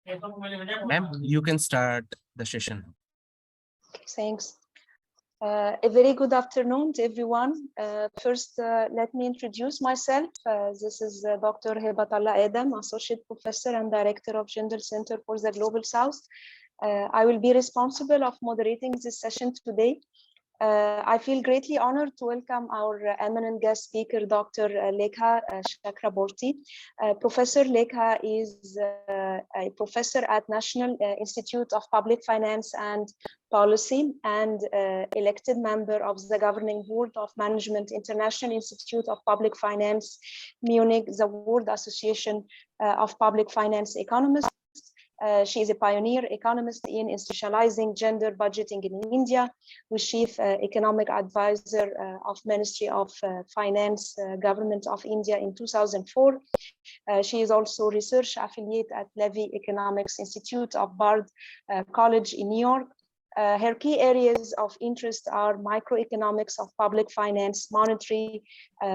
Ma'am, you can start the session. Thanks. A very good afternoon to everyone. First, let me introduce myself. This is Dr. Hibatullah Adam, Associate Professor and Director of Jindal Center for the Global South. I will be responsible of moderating this session today. I feel greatly honored to welcome our eminent guest speaker, Dr. Lekha Chakraborty. Professor Lekha is a professor at National Institute of Public Finance and Policy and elected member of the governing board of Management International Institute of Public Finance, Munich, the World Association of Public Finance Economists. She is a pioneer economist in institutionalizing gender budgeting in India, was chief economic advisor of Ministry of Finance, Government of India in 2004. She is also research affiliate at Levy Economics Institute of Bard College in New York. Her key areas of interest are microeconomics of public finance, monetary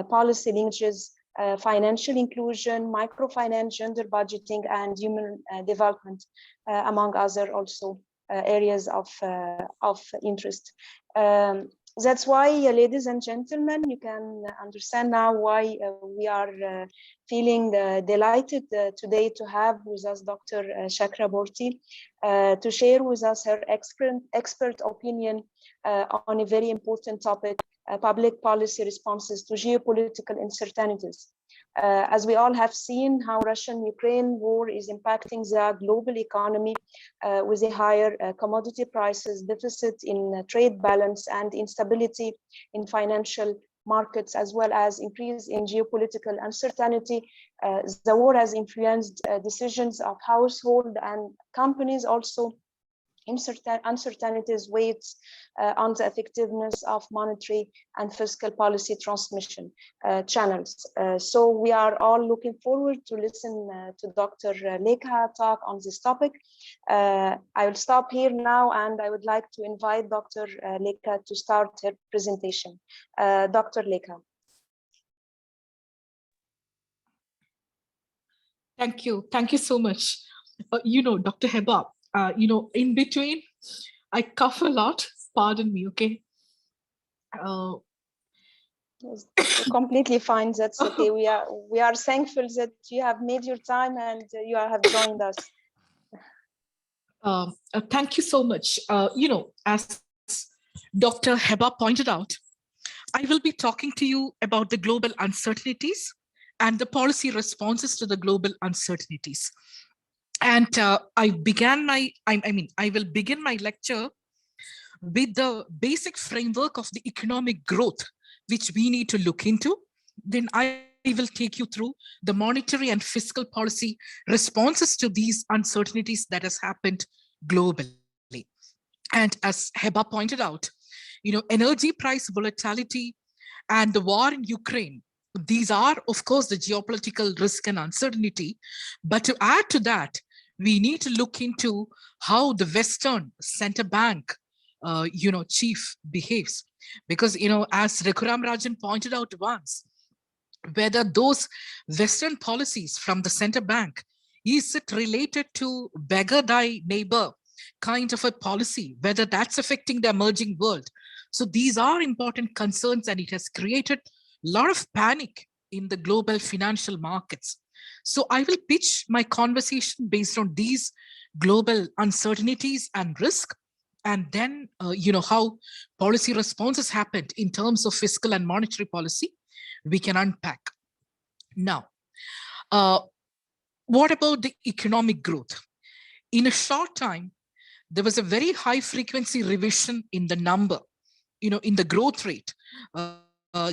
policy linkages, financial inclusion, microfinance, gender budgeting, and human development, among other also areas of interest. That's why, ladies and gentlemen, you can understand now why we are feeling delighted today to have with us Dr. Chakraborty to share with us her expert opinion on a very important topic, public policy responses to geopolitical uncertainties. As we all have seen how Russian-Ukraine war is impacting the global economy with a higher commodity prices, deficit in trade balance, and instability in financial markets, as well as increase in geopolitical uncertainty. The war has influenced decisions of household and companies also. Uncertainties weighs on the effectiveness of monetary and fiscal policy transmission channels. So we are all looking forward to listen to Dr. Lekha talk on this topic. I will stop here now, and I would like to invite Dr. Lekha to start her presentation. Dr. Lekha. Thank you. Thank you so much. Dr. Heba, in between, I cough a lot. Pardon me, okay? Completely fine. That's okay. We are thankful that you have made your time and you have joined us. Thank you so much. As Dr. Heba pointed out, I will be talking to you about the global uncertainties and the policy responses to the global uncertainties. And I will begin my lecture with the basic framework of the economic growth, which we need to look into. Then I will take you through the monetary and fiscal policy responses to these uncertainties that has happened globally. And as Heba pointed out, energy price volatility and the war in Ukraine, these are, of course, the geopolitical risk and uncertainty. But to add to that, we need to look into how the Western center bank, chief behaves. Because, as Raghuram Rajan pointed out once, whether those Western policies from the center bank, is it related to beggar thy neighbor kind of a policy, whether that's affecting the emerging world. So these are important concerns, and it has created a lot of panic in the global financial markets. So I will pitch my conversation based on these global uncertainties and risk, and then, how policy responses happened in terms of fiscal and monetary policy, we can unpack. Now, what about the economic growth? In a short time, there was a very high frequency revision in the number, in the growth rate,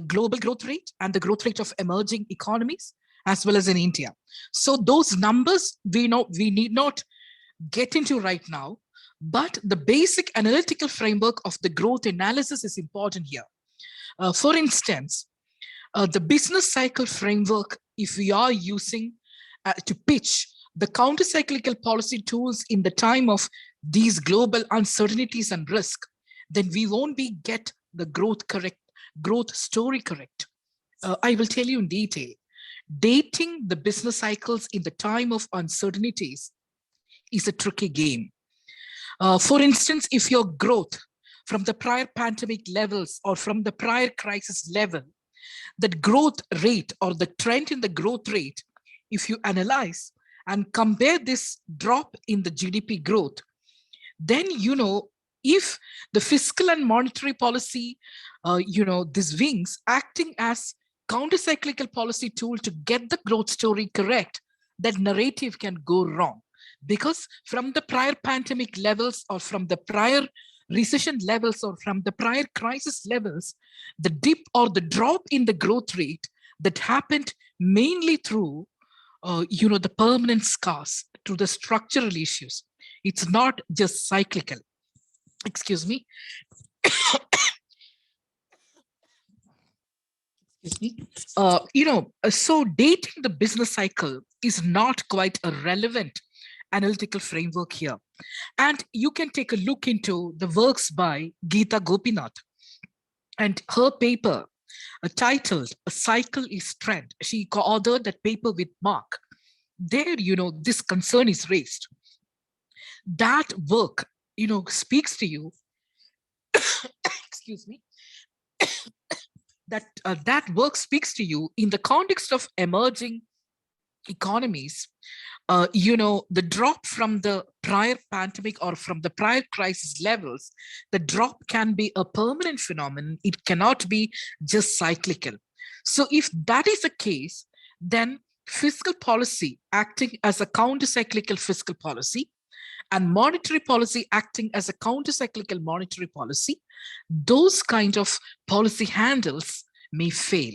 global growth rate and the growth rate of emerging economies, as well as in India. So those numbers we need not get into right now, but the basic analytical framework of the growth analysis is important here. For instance, the business cycle framework, if we are using to pitch the counter-cyclical policy tools in the time of these global uncertainties and risk, then we won't get the growth story correct. I will tell you in detail. Dating the business cycles in the time of uncertainties is a tricky game. For instance, if your growth from the prior pandemic levels or from the prior crisis level, that growth rate or the trend in the growth rate, if you analyze and compare this drop in the GDP growth, then, if the fiscal and monetary policy, these wings acting as counter-cyclical policy tool to get the growth story correct, that narrative can go wrong. Because from the prior pandemic levels or from the prior recession levels or from the prior crisis levels, the dip or the drop in the growth rate that happened mainly through, the permanent scars, through the structural issues. It's not just cyclical. Excuse me. So dating the business cycle is not quite a relevant analytical framework here. And you can take a look into the works by Geeta Gopinath and her paper titled "A Cycle is Trend." She co-authored that paper with Mark. There, this concern is raised. That work, speaks to you, excuse me, that work speaks to you in the context of emerging economies. The drop from the prior pandemic or from the prior crisis levels, the drop can be a permanent phenomenon. It cannot be just cyclical. So if that is the case, then fiscal policy acting as a counter-cyclical fiscal policy and monetary policy acting as a counter-cyclical monetary policy, those kind of policy handles may fail.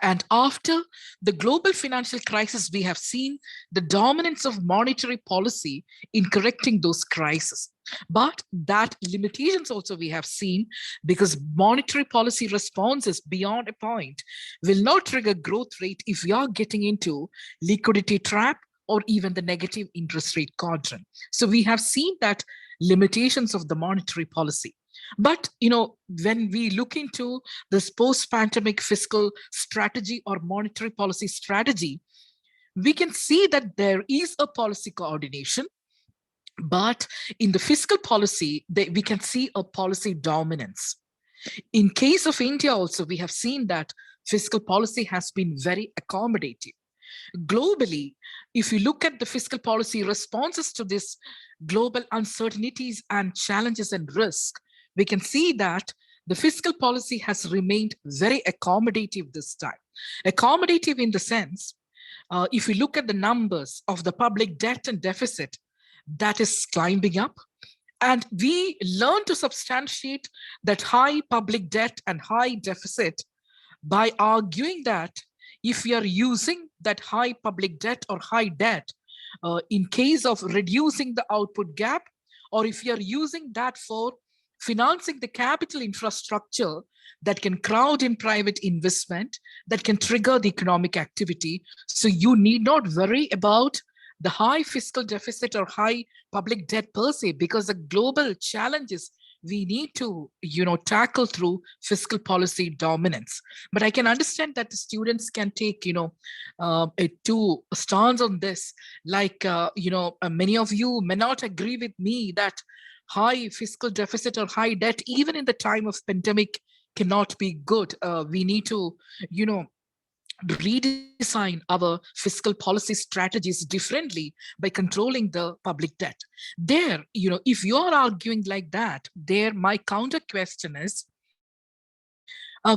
And after the global financial crisis, we have seen the dominance of monetary policy in correcting those crises. But that limitations also we have seen, because monetary policy responses beyond a point will not trigger growth rate if we are getting into liquidity trap or even the negative interest rate quadrant. So we have seen that limitations of the monetary policy. But, when we look into this post-pandemic fiscal strategy or monetary policy strategy, we can see that there is a policy coordination, but in the fiscal policy, we can see a policy dominance. In case of India also, we have seen that fiscal policy has been very accommodative. Globally, if you look at the fiscal policy responses to this global uncertainties and challenges and risk, we can see that the fiscal policy has remained very accommodative this time. Accommodative in the sense, if we look at the numbers of the public debt and deficit, that is climbing up. And we learn to substantiate that high public debt and high deficit by arguing that if we are using that high public debt or high debt in case of reducing the output gap, or if you are using that for financing the capital infrastructure that can crowd in private investment, that can trigger the economic activity. So you need not worry about the high fiscal deficit or high public debt per se, because the global challenges we need to, tackle through fiscal policy dominance. But I can understand that the students can take, a two stance on this. Like, many of you may not agree with me that high fiscal deficit or high debt, even in the time of pandemic, cannot be good. We need to, redesign our fiscal policy strategies differently by controlling the public debt. There, if you are arguing like that, there, my counter question is,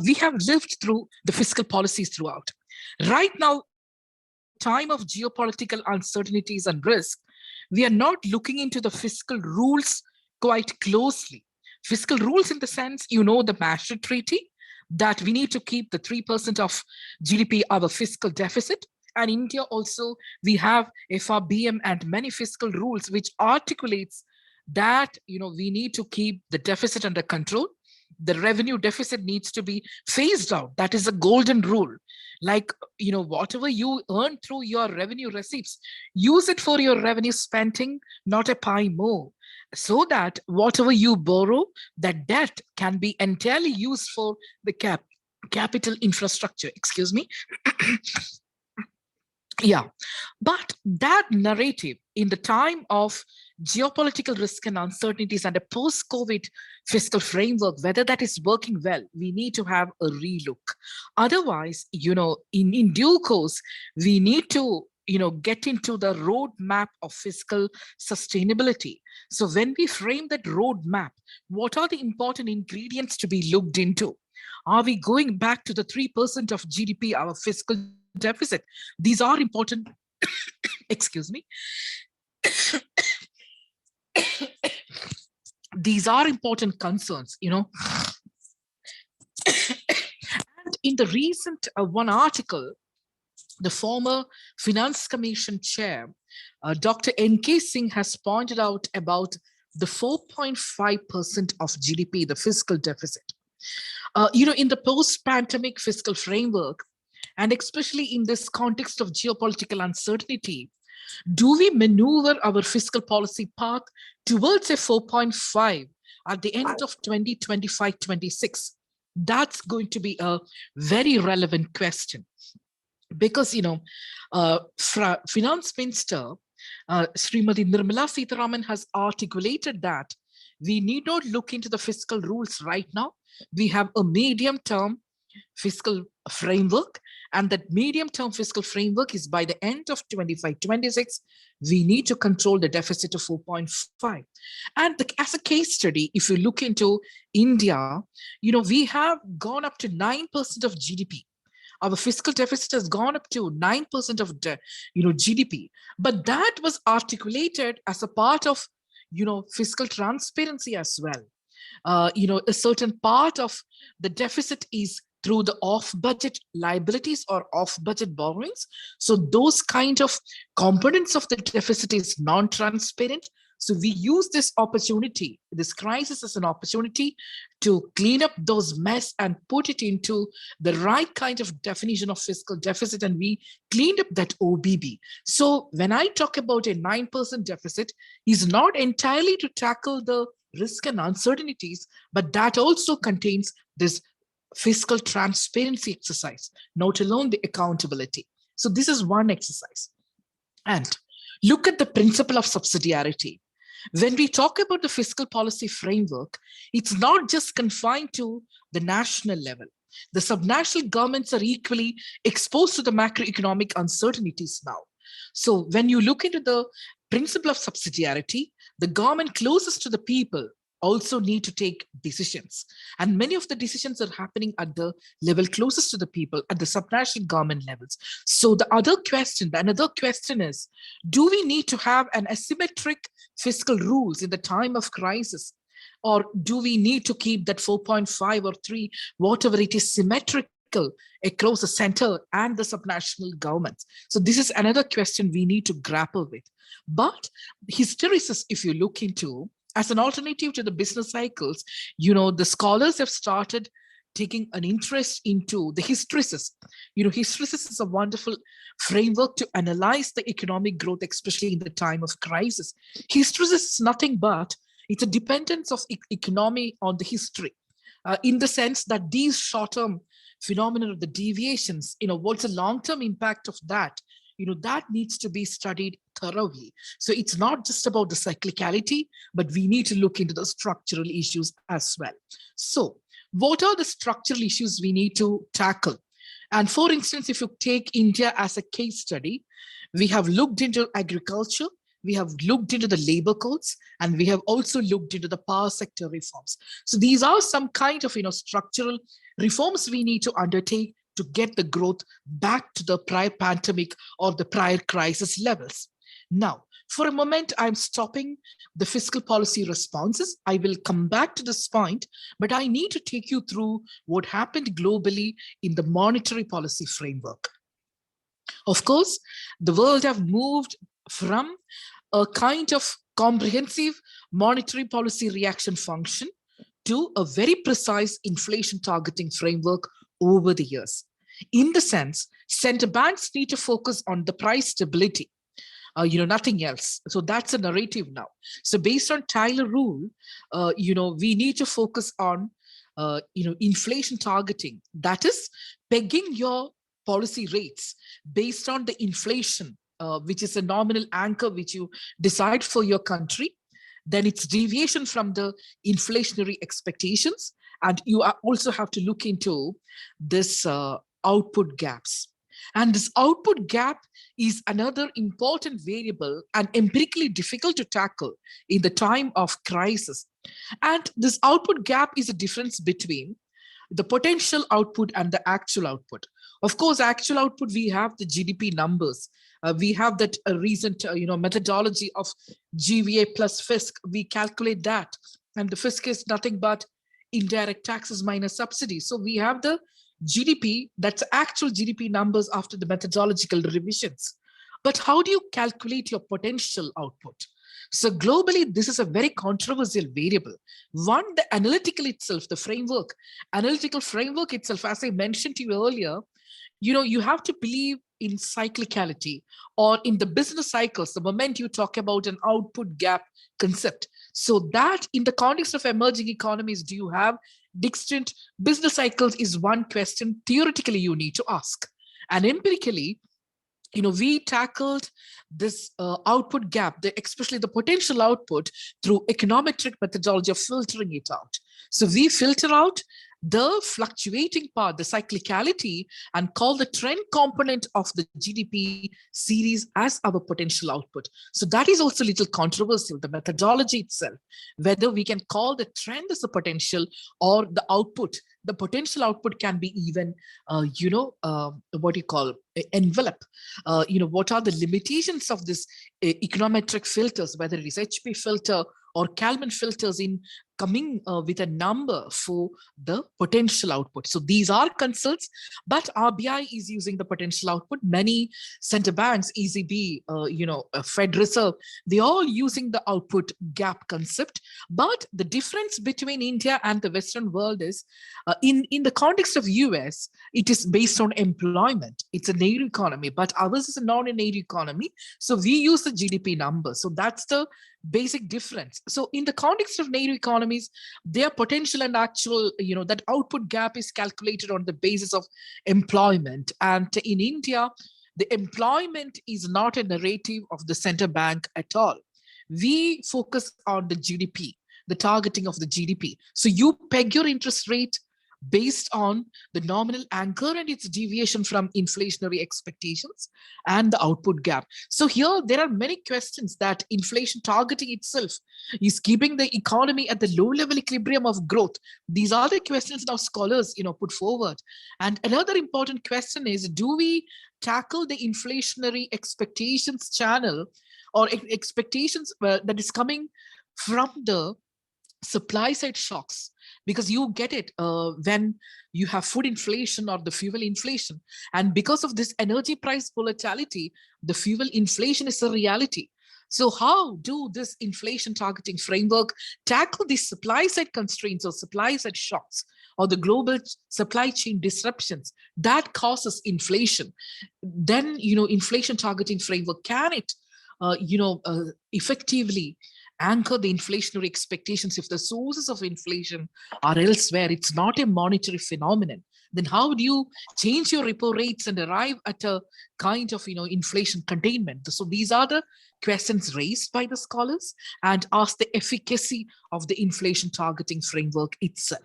we have lived through the fiscal policies throughout. Right now, time of geopolitical uncertainties and risk, we are not looking into the fiscal rules quite closely. Fiscal rules in the sense, the Maastricht Treaty, that we need to keep the 3% of GDP, our fiscal deficit. And India also, we have FRBM and many fiscal rules which articulates that, we need to keep the deficit under control. The revenue deficit needs to be phased out. That is a golden rule. Like, whatever you earn through your revenue receipts, use it for your revenue spending, not a pie more. So that whatever you borrow, that debt can be entirely used for the capital infrastructure. Excuse me. Yeah, but that narrative in the time of geopolitical risk and uncertainties and a post-COVID fiscal framework, whether that is working well, we need to have a relook. Otherwise, in due course, we need to get into the roadmap of fiscal sustainability. So when we frame that roadmap, what are the important ingredients to be looked into? Are we going back to the 3% of GDP, our fiscal deficit? These are important. Excuse me. These are important concerns, And in the recent one article, the former Finance Commission chair, Dr. N.K. Singh, has pointed out about the 4.5% of GDP, the fiscal deficit. In the post-pandemic fiscal framework, and especially in this context of geopolitical uncertainty, do we maneuver our fiscal policy path towards a 4.5 at the end of 2025-26? That's going to be a very relevant question. Because, Finance Minister Srimati Nirmala Sitharaman has articulated that we need not look into the fiscal rules right now. We have a medium-term fiscal framework, and that medium-term fiscal framework is by the end of 25-26, we need to control the deficit to 4.5. And as a case study, if you look into India, we have gone up to 9% of GDP. Our fiscal deficit has gone up to 9% of GDP, but that was articulated as a part of fiscal transparency as well. A certain part of the deficit is through the off-budget liabilities or off-budget borrowings. So those kind of components of the deficit is non-transparent. So we use this opportunity, this crisis, as an opportunity to clean up those mess and put it into the right kind of definition of fiscal deficit, and we cleaned up that OBB. So when I talk about a 9% deficit, is not entirely to tackle the risk and uncertainties, but that also contains this fiscal transparency exercise, not alone the accountability. So this is one exercise. And look at the principle of subsidiarity. When we talk about the fiscal policy framework, it's not just confined to the national level. The subnational governments are equally exposed to the macroeconomic uncertainties now. So when you look into the principle of subsidiarity, the government closest to the people also need to take decisions. And many of the decisions are happening at the level closest to the people, at the subnational government levels. So another question is, do we need to have an asymmetric fiscal rules in the time of crisis? Or do we need to keep that 4.5 or 3, whatever it is, symmetrical across the center and the subnational governments? So this is another question we need to grapple with. But hysteresis, if you look into, as an alternative to the business cycles, the scholars have started taking an interest into the hysteresis. Hysteresis is a wonderful framework to analyze the economic growth, especially in the time of crisis. Hysteresis is nothing but it's a dependence of economy on the history, in the sense that these short-term phenomena of the deviations, what's the long-term impact of that? That needs to be studied thoroughly. So it's not just about the cyclicality, but we need to look into the structural issues as well. So what are the structural issues we need to tackle? And for instance, if you take India as a case study, we have looked into agriculture, we have looked into the labor codes, and we have also looked into the power sector reforms. So these are some kind of structural reforms we need to undertake to get the growth back to the prior pandemic or the prior crisis levels. Now, for a moment, I'm stopping the fiscal policy responses. I will come back to this point, but I need to take you through what happened globally in the monetary policy framework. Of course, the world have moved from a kind of comprehensive monetary policy reaction function to a very precise inflation targeting framework over the years. In the sense, central banks need to focus on the price stability, nothing else. So that's a narrative now. So based on Taylor rule, we need to focus on, inflation targeting. That is pegging your policy rates based on the inflation, which is a nominal anchor which you decide for your country, then it's deviation from the inflationary expectations. And you also have to look into this output gaps. And this output gap is another important variable and empirically difficult to tackle in the time of crisis. And this output gap is a difference between the potential output and the actual output. Of course, actual output, we have the GDP numbers. We have that recent methodology of GVA plus FISC. We calculate that. And the FISC is nothing but indirect taxes minus subsidies. So we have the GDP, that's actual GDP numbers after the methodological revisions. But how do you calculate your potential output? So globally, this is a very controversial variable. One, the analytical itself, the analytical framework itself, as I mentioned to you earlier, you have to believe in cyclicality or in the business cycles, the moment you talk about an output gap concept. So that in the context of emerging economies, do you have distinct business cycles is one question theoretically you need to ask. And empirically, we tackled this output gap, especially the potential output, through econometric methodology of filtering it out. So we filter out the fluctuating part, the cyclicality, and call the trend component of the GDP series as our potential output. So that is also a little controversial, the methodology itself, whether we can call the trend as a potential or the output. The potential output can be even, envelope. What are the limitations of this econometric filters, whether it is HP filter or Kalman filters in coming with a number for the potential output. So these are concerns, but RBI is using the potential output. Many center banks, ECB, Fed Reserve, they all using the output gap concept. But the difference between India and the Western world is in the context of US, it is based on employment. It's a native economy, but ours is a non-native economy. So we use the GDP number. So that's the basic difference. So in the context of native economies, their potential and actual, that output gap is calculated on the basis of employment. And in India, the employment is not a narrative of the center bank at all. We focus on the GDP, the targeting of the GDP. So you peg your interest rate based on the nominal anchor and its deviation from inflationary expectations and the output gap. So here there are many questions that inflation targeting itself is keeping the economy at the low level equilibrium of growth. These are the questions now scholars put forward. And another important question is, do we tackle the inflationary expectations channel or expectations that is coming from the supply side shocks? Because you get it when you have food inflation or the fuel inflation. And because of this energy price volatility, the fuel inflation is a reality. So how do this inflation targeting framework tackle these supply side constraints or supply side shocks or the global supply chain disruptions that causes inflation? Then, inflation targeting framework, can it, effectively anchor the inflationary expectations? If the sources of inflation are elsewhere, it's not a monetary phenomenon, then how do you change your repo rates and arrive at a kind of inflation containment? So these are the questions raised by the scholars and ask the efficacy of the inflation targeting framework itself.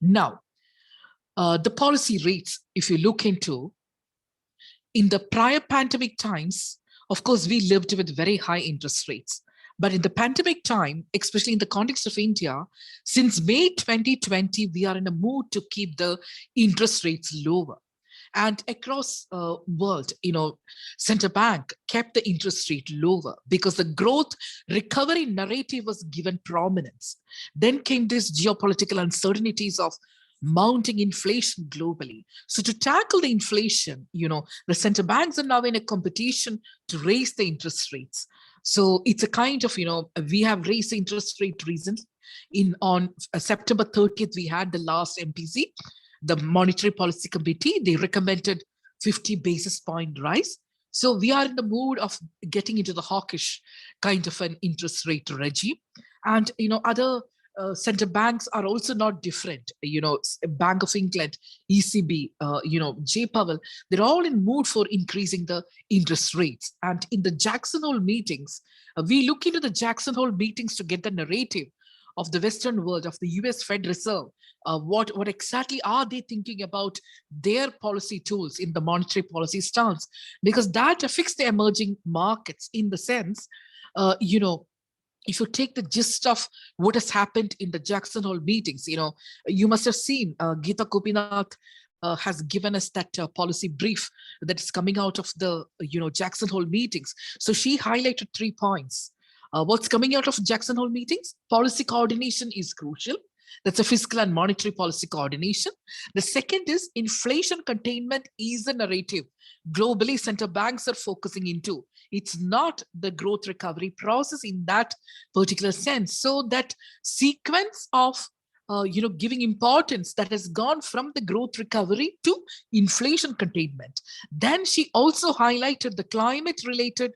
Now, the policy rates, if you look into, in the prior pandemic times, of course, we lived with very high interest rates. But in the pandemic time, especially in the context of India, since May 2020, we are in a mood to keep the interest rates lower. And across world, central bank kept the interest rate lower because the growth recovery narrative was given prominence. Then came this geopolitical uncertainties of mounting inflation globally. So to tackle the inflation, the central banks are now in a competition to raise the interest rates. So it's a kind of, we have raised the interest rate recently. On September 30th, we had the last MPC, the Monetary Policy Committee. They recommended 50 basis point rise. So we are in the mood of getting into the hawkish kind of an interest rate regime. And, other central banks are also not different. Bank of England, ECB, J. Powell, they're all in mood for increasing the interest rates. And in the Jackson Hole meetings, we look into the Jackson Hole meetings to get the narrative of the Western world, of the US Fed Reserve. What exactly are they thinking about their policy tools in the monetary policy stance? Because that affects the emerging markets in the sense, if you take the gist of what has happened in the Jackson Hole meetings, you must have seen Geeta Gopinath has given us that policy brief that is coming out of the Jackson Hole meetings. So she highlighted 3 points. What's coming out of Jackson Hole meetings? Policy coordination is crucial. That's a fiscal and monetary policy coordination. The second is inflation containment is the narrative globally central banks are focusing into. It's not the growth recovery process in that particular sense. So that sequence of giving importance that has gone from the growth recovery to inflation containment. Then she also highlighted the climate related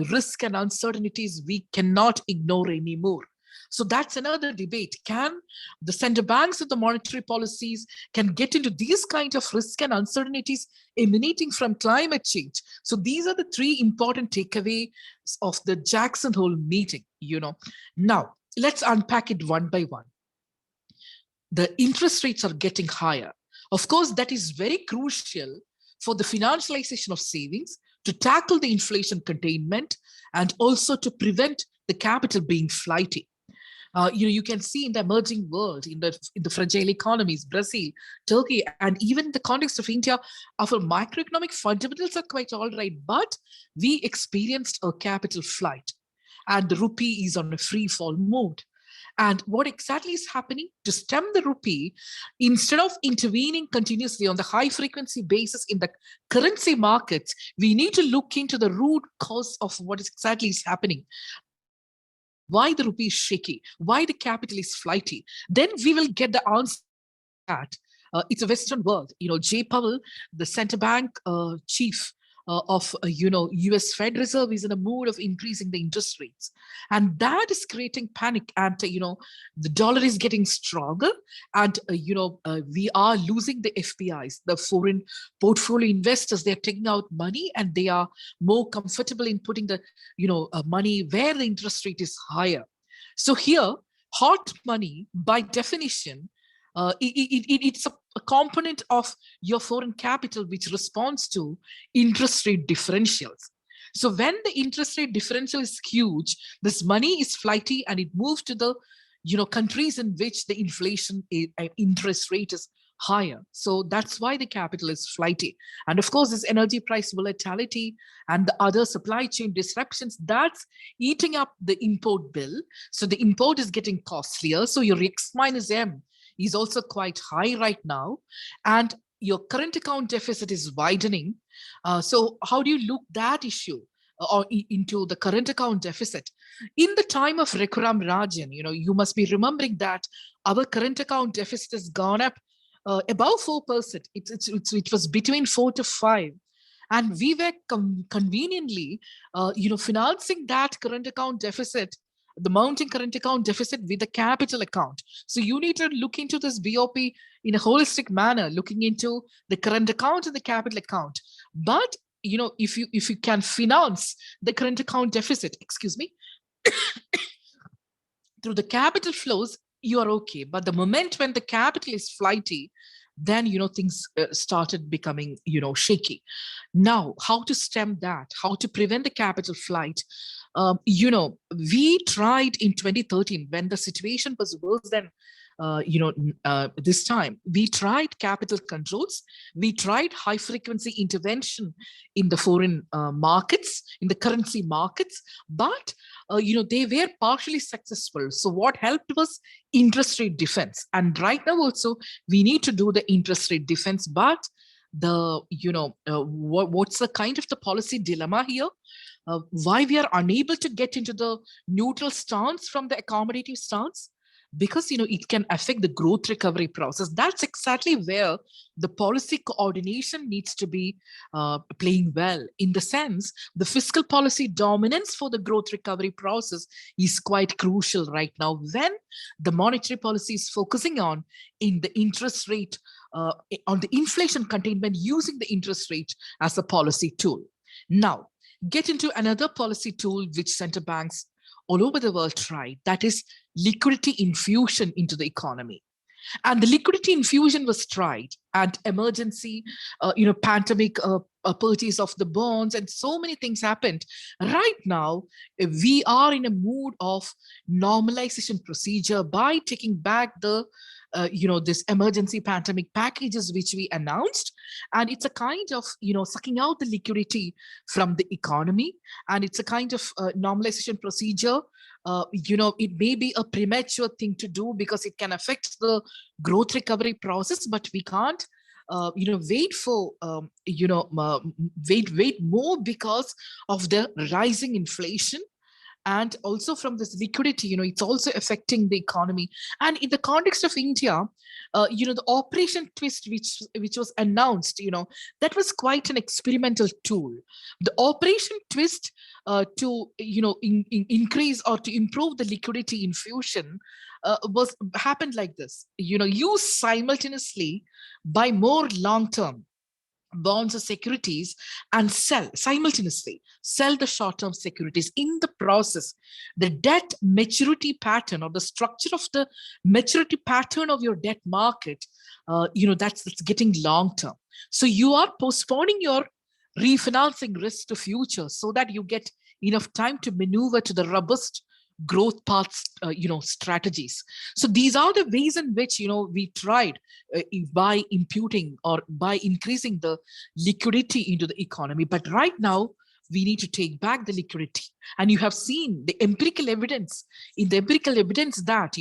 risk and uncertainties we cannot ignore anymore. So that's another debate. Can the central banks and the monetary policies can get into these kinds of risk and uncertainties emanating from climate change? So these are the 3 important takeaways of the Jackson Hole meeting. Now let's unpack it one by one. The interest rates are getting higher. Of course, that is very crucial for the financialization of savings, to tackle the inflation containment, and also to prevent the capital being flighty. You can see in the emerging world, in the fragile economies, Brazil, Turkey, and even in the context of India, our macroeconomic fundamentals are quite all right, but we experienced a capital flight, and the rupee is on a free fall mode. And what exactly is happening? To stem the rupee, instead of intervening continuously on the high frequency basis in the currency markets, we need to look into the root cause of what exactly is happening. Why the rupee is shaky, why the capital is flighty. Then we will get the answer to that. It's a Western world. J. Powell, the central bank chief of US Fed Reserve, is in a mood of increasing the interest rates, and that is creating panic. And the dollar is getting stronger, and we are losing the FPIs, the foreign portfolio investors. They're taking out money, and they are more comfortable in putting the money where the interest rate is higher. So here, hot money by definition, it's a component of your foreign capital which responds to interest rate differentials. So when the interest rate differential is huge, this money is flighty, and it moves to the countries in which the inflation interest rate is higher. So that's why the capital is flighty. And of course, this energy price volatility and the other supply chain disruptions, that's eating up the import bill. So the import is getting costlier. So your X minus M is also quite high right now, and your current account deficit is widening. So how do you look that issue or into the current account deficit? In the time of Raghuram Rajan, you must be remembering that our current account deficit has gone up above 4%. It was between 4 to 5. And we were conveniently, financing that current account deficit, the mounting current account deficit, with the capital account. So you need to look into this BOP in a holistic manner, looking into the current account and the capital account. But if you can finance the current account deficit, through the capital flows, you are okay. But the moment when the capital is flighty, then things started becoming shaky. Now, how to stem that? How to prevent the capital flight? We tried in 2013, when the situation was worse than this time. We tried capital controls. We tried high frequency intervention in the foreign markets, in the currency markets, but they were partially successful. So what helped was interest rate defense. And right now also we need to do the interest rate defense, but the what's the kind of the policy dilemma here? Why we are unable to get into the neutral stance from the accommodative stance? because it can affect the growth recovery process. That's exactly where the policy coordination needs to be playing well. In the sense, the fiscal policy dominance for the growth recovery process is quite crucial right now, when the monetary policy is focusing on in the interest rate, on the inflation containment, using the interest rate as a policy tool. Now, get into another policy tool which central banks all over the world tried, that is liquidity infusion into the economy. And the liquidity infusion was tried, and emergency, pandemic purchase of the bonds, and so many things happened. Right now, we are in a mood of normalization procedure by taking back the this emergency pandemic packages which we announced, and it's a kind of sucking out the liquidity from the economy, and it's a kind of normalization procedure. It may be a premature thing to do because it can affect the growth recovery process, but we can't wait for wait more because of the rising inflation. And also from this liquidity, it's also affecting the economy. And in the context of India, the Operation Twist, which was announced, that was quite an experimental tool. The Operation Twist to increase or to improve the liquidity infusion was happened like this. You simultaneously buy more long-term bonds or securities and simultaneously sell the short-term securities. In the process, the debt maturity pattern or the structure of the maturity pattern of your debt market, that's getting long-term. So you are postponing your refinancing risk to future so that you get enough time to maneuver to the robust growth paths, strategies. So these are the ways in which, we tried by imputing or by increasing the liquidity into the economy. But right now, we need to take back the liquidity. And you have seen the empirical evidence, that,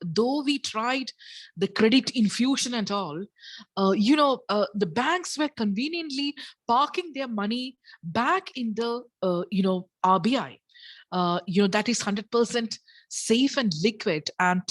though we tried the credit infusion and all, the banks were conveniently parking their money back in the, RBI. That is 100% safe and liquid. And,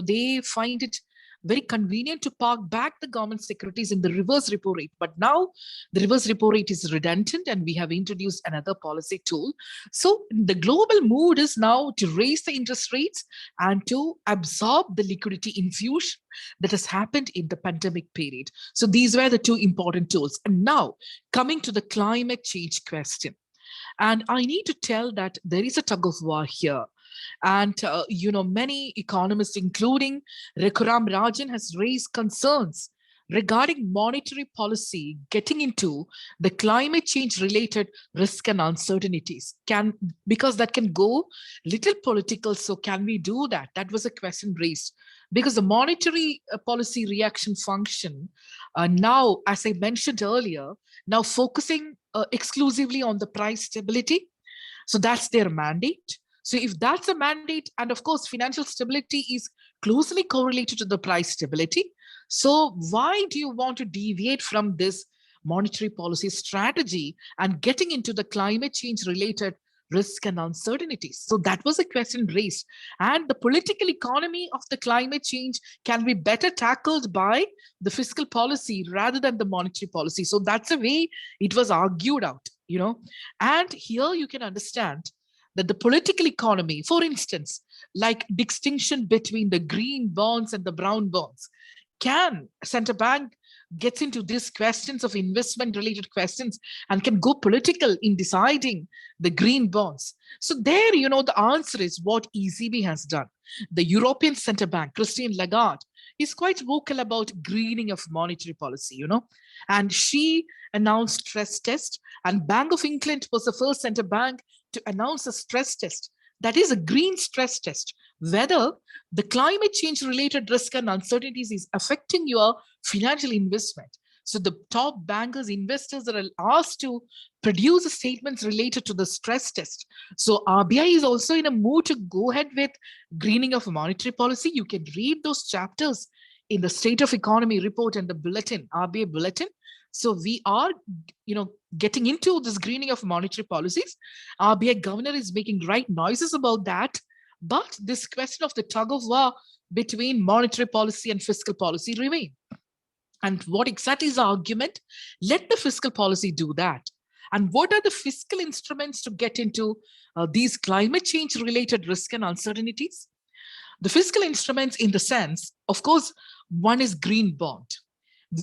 they find it very convenient to park back the government securities in the reverse repo rate. But now the reverse repo rate is redundant and we have introduced another policy tool. So the global mood is now to raise the interest rates and to absorb the liquidity infusion that has happened in the pandemic period. So these were the two important tools. And now coming to the climate change question. And I need to tell that there is a tug of war here. And, many economists, including Raghuram Rajan, has raised concerns regarding monetary policy getting into the climate change related risk and uncertainties. Because that can go little political. So can we do that? That was a question raised. Because the monetary policy reaction function now, as I mentioned earlier, now focusing exclusively on the price stability. So that's their mandate. So if that's a mandate, and of course, financial stability is closely correlated to the price stability. So why do you want to deviate from this monetary policy strategy and getting into the climate change related risk and uncertainties? So that was a question raised. And the political economy of the climate change can be better tackled by the fiscal policy rather than the monetary policy. So that's the way it was argued out, And here you can understand that the political economy, for instance, like distinction between the green bonds and the brown bonds, can central bank gets into these questions of investment related questions and can go political in deciding the green bonds. So there, the answer is what ECB has done. The European Central Bank, Christine Lagarde, is quite vocal about greening of monetary policy, and she announced stress test, and Bank of England was the first central bank to announce a stress test. That is a green stress test, whether the climate change related risk and uncertainties is affecting your financial investment. So the top bankers, investors are asked to produce statements related to the stress test. So RBI is also in a mood to go ahead with greening of monetary policy. You can read those chapters in the State of Economy report and the bulletin, RBI bulletin. So we are, getting into this greening of monetary policies. RBI governor is making right noises about that. But this question of the tug of war between monetary policy and fiscal policy remain. And what exactly is the argument? Let the fiscal policy do that. And what are the fiscal instruments to get into these climate change related risks and uncertainties? The fiscal instruments in the sense, of course, one is green bond.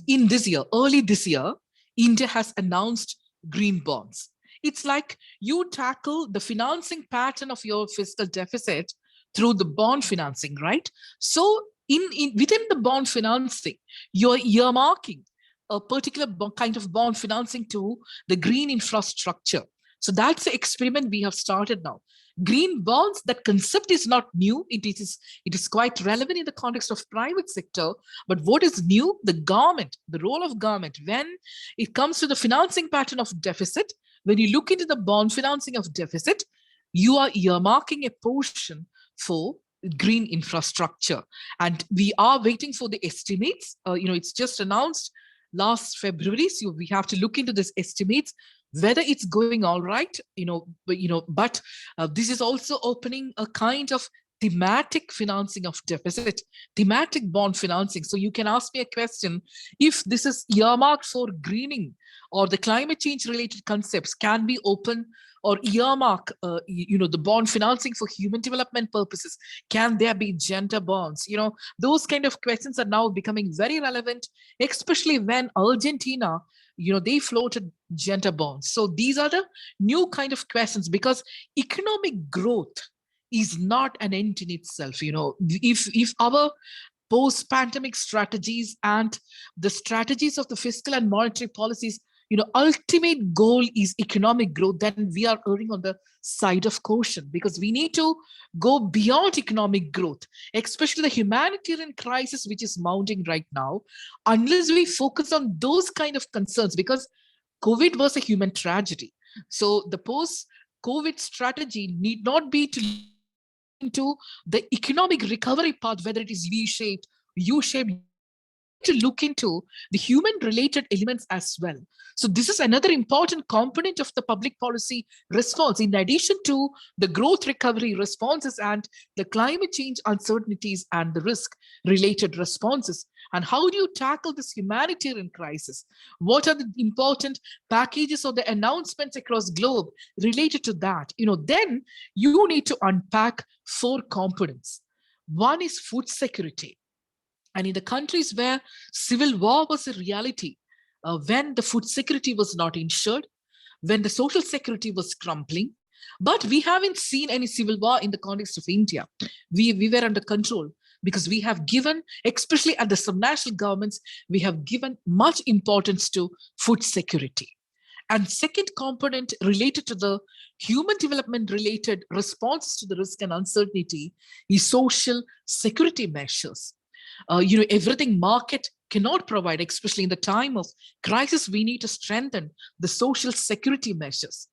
In this year, early this year, India has announced green bonds. It's like you tackle the financing pattern of your fiscal deficit through the bond financing, right? So within the bond financing, you're earmarking a particular kind of bond financing to the green infrastructure. So that's the experiment we have started now. Green bonds, that concept is not new. It is quite relevant in the context of private sector. But what is new? The government, the role of government, when it comes to the financing pattern of deficit, when you look into the bond financing of deficit, you are earmarking a portion for green infrastructure. And we are waiting for the estimates. It's just announced last February. So we have to look into this estimates, whether it's going all right, but this is also opening a kind of thematic financing of deficit, thematic bond financing. So you can ask me a question, if this is earmarked for greening or the climate change related concepts can be open or earmark, the bond financing for human development purposes. Can there be gender bonds? Those kind of questions are now becoming very relevant, especially when Argentina, they floated gender bonds. So these are the new kind of questions, because economic growth is not an end in itself. If our post-pandemic strategies and the strategies of the fiscal and monetary policies, ultimate goal is economic growth, then we are erring on the side of caution, because we need to go beyond economic growth, especially the humanitarian crisis which is mounting right now, unless we focus on those kind of concerns, because COVID was a human tragedy. So the post-COVID strategy need not be to into the economic recovery path, whether it is V-shaped, U-shaped, to look into the human related elements as well. So this is another important component of the public policy response, in addition to the growth recovery responses and the climate change uncertainties and the risk related responses. And how do you tackle this humanitarian crisis? What are the important packages or the announcements across globe related to that? Then you need to unpack 4 components. One is food security. And in the countries where civil war was a reality, when the food security was not ensured, when the social security was crumbling, but we haven't seen any civil war in the context of India. We were under control because we have given, especially at the subnational governments, we have given much importance to food security. And second component related to the human development related responses to the risk and uncertainty is social security measures. Everything market cannot provide, especially in the time of crisis, we need to strengthen the social security measures.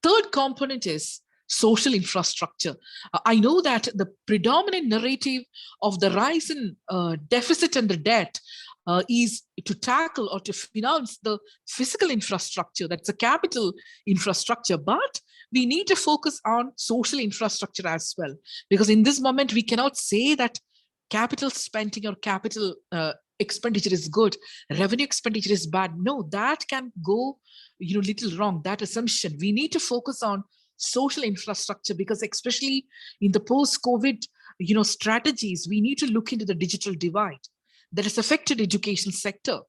Third component is social infrastructure. I know that the predominant narrative of the rise in deficit and the debt is to tackle or to finance the physical infrastructure, that's a capital infrastructure, but we need to focus on social infrastructure as well, because in this moment we cannot say that capital spending or capital expenditure is good, revenue expenditure is bad. No, that can go little wrong, that assumption. We need to focus on social infrastructure, because especially in the post-COVID strategies, we need to look into the digital divide that has affected education sector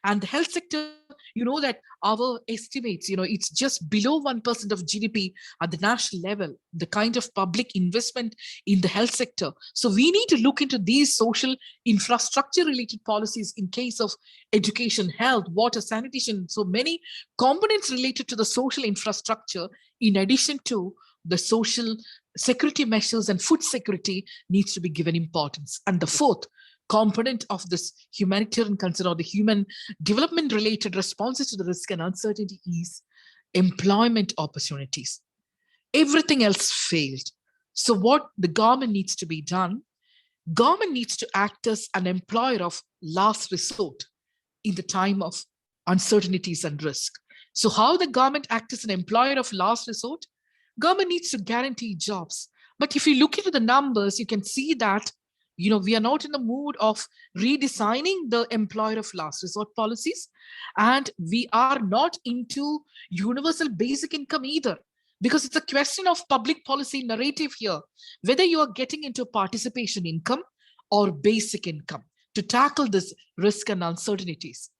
and the health sector. That our estimates, it's just below 1% of GDP at the national level, the kind of public investment in the health sector. So we need to look into these social infrastructure related policies in case of education, health, water, sanitation. So many components related to the social infrastructure, in addition to the social security measures and food security, needs to be given importance. And the fourth component of this humanitarian concern or the human development related responses to the risk and uncertainty is employment opportunities. Everything else failed. So what the government needs to be done, government needs to act as an employer of last resort in the time of uncertainties and risk. So how the government acts as an employer of last resort? Government needs to guarantee jobs But if you look into the numbers, you can see that, we are not in the mood of redesigning the employer of last resort policies, and we are not into universal basic income either, because it's a question of public policy narrative here, whether you are getting into participation income or basic income to tackle this risk and uncertainties.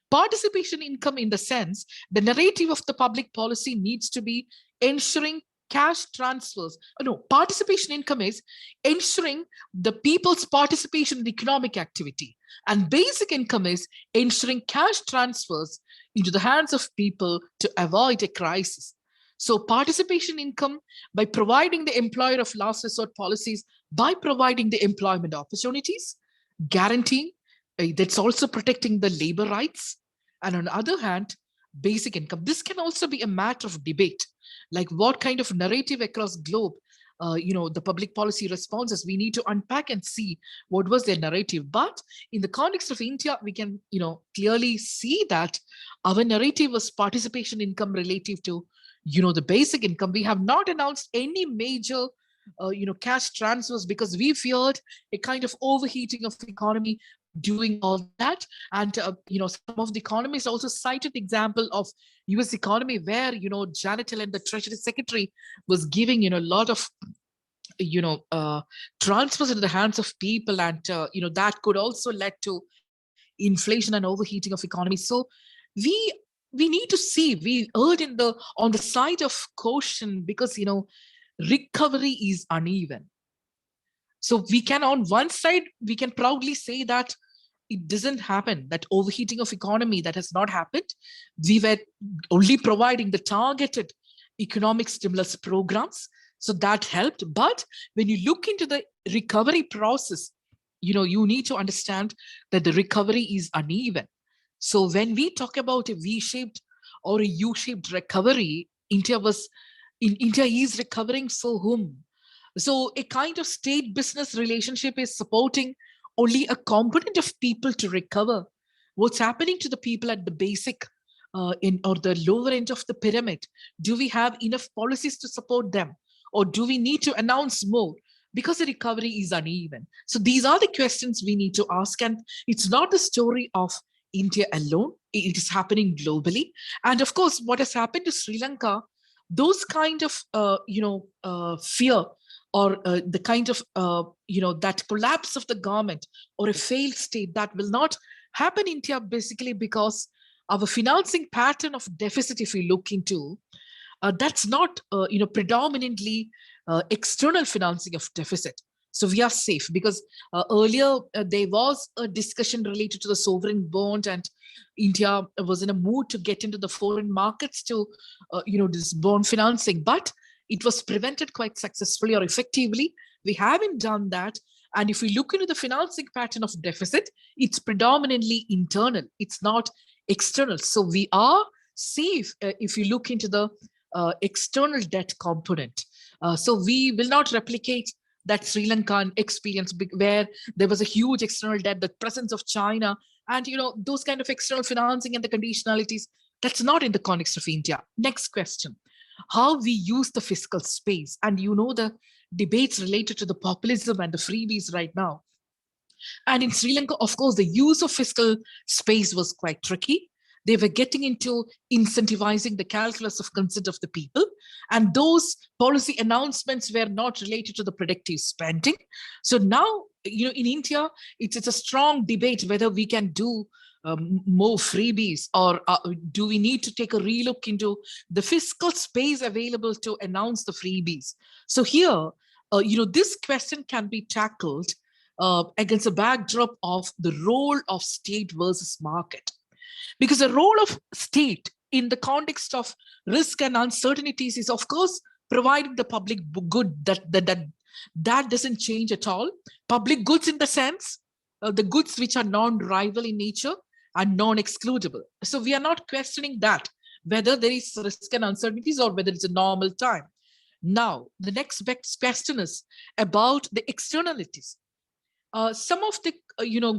Participation income, in the sense, the narrative of the public policy needs to be ensuring cash transfers. No, participation income is ensuring the people's participation in economic activity. And basic income is ensuring cash transfers into the hands of people to avoid a crisis. So participation income, by providing the employer of last resort policies, by providing the employment opportunities, guaranteeing, that's also protecting the labor rights. And on the other hand, basic income. This can also be a matter of debate, like what kind of narrative across globe, the public policy responses, we need to unpack and see what was their narrative. But in the context of India, we can, clearly see that our narrative was participation income relative to, the basic income. We have not announced any major cash transfers because we feared a kind of overheating of the economy doing all that. And some of the economists also cited the example of US economy, where Janet Yellen, the Treasury Secretary, was giving a lot of transfers into the hands of people, and that could also lead to inflation and overheating of economy. So we need to see, we erred on the side of caution, because recovery is uneven. So we can, on one side, we can proudly say that it doesn't happen, that overheating of economy, that has not happened. We were only providing the targeted economic stimulus programs, so that helped. But when you look into the recovery process, you need to understand that the recovery is uneven. So when we talk about a V-shaped or a U-shaped recovery, India is recovering for whom? So a kind of state-business relationship is supporting only a component of people to recover. What's happening to the people at the basic or the lower end of the pyramid? Do we have enough policies to support them? Or do we need to announce more? Because the recovery is uneven. So these are the questions we need to ask. And it's not the story of India alone. It is happening globally. And of course, what has happened to Sri Lanka, those kind of, fear, or the kind of, that collapse of the government or a failed state, that will not happen in India, basically because our financing pattern of deficit, if we look into, that's not, predominantly external financing of deficit. So we are safe, because earlier there was a discussion related to the sovereign bond, and India was in a mood to get into the foreign markets to, this bond financing, but it was prevented quite successfully or effectively. We haven't done that. And if we look into the financing pattern of deficit, it's predominantly internal. It's not external. So we are safe if you look into the external debt component. So we will not replicate that Sri Lankan experience where there was a huge external debt, the presence of China, and those kind of external financing and the conditionalities. That's not in the context of India. Next question: how we use the fiscal space, and the debates related to the populism and the freebies right now. And in Sri Lanka, of course, the use of fiscal space was quite tricky. They were getting into incentivizing the calculus of consent of the people. And those policy announcements were not related to the predictive spending. So now, in India, it's a strong debate whether we can do more freebies, or do we need to take a relook into the fiscal space available to announce the freebies? So here, this question can be tackled against a backdrop of the role of state versus market. Because the role of state in the context of risk and uncertainties is, of course, providing the public good. That doesn't change at all. Public goods, in the sense, the goods which are non-rival in nature and non-excludable. So we are not questioning that, whether there is risk and uncertainties or whether it's a normal time. Now, the next question is about the externalities. Some of the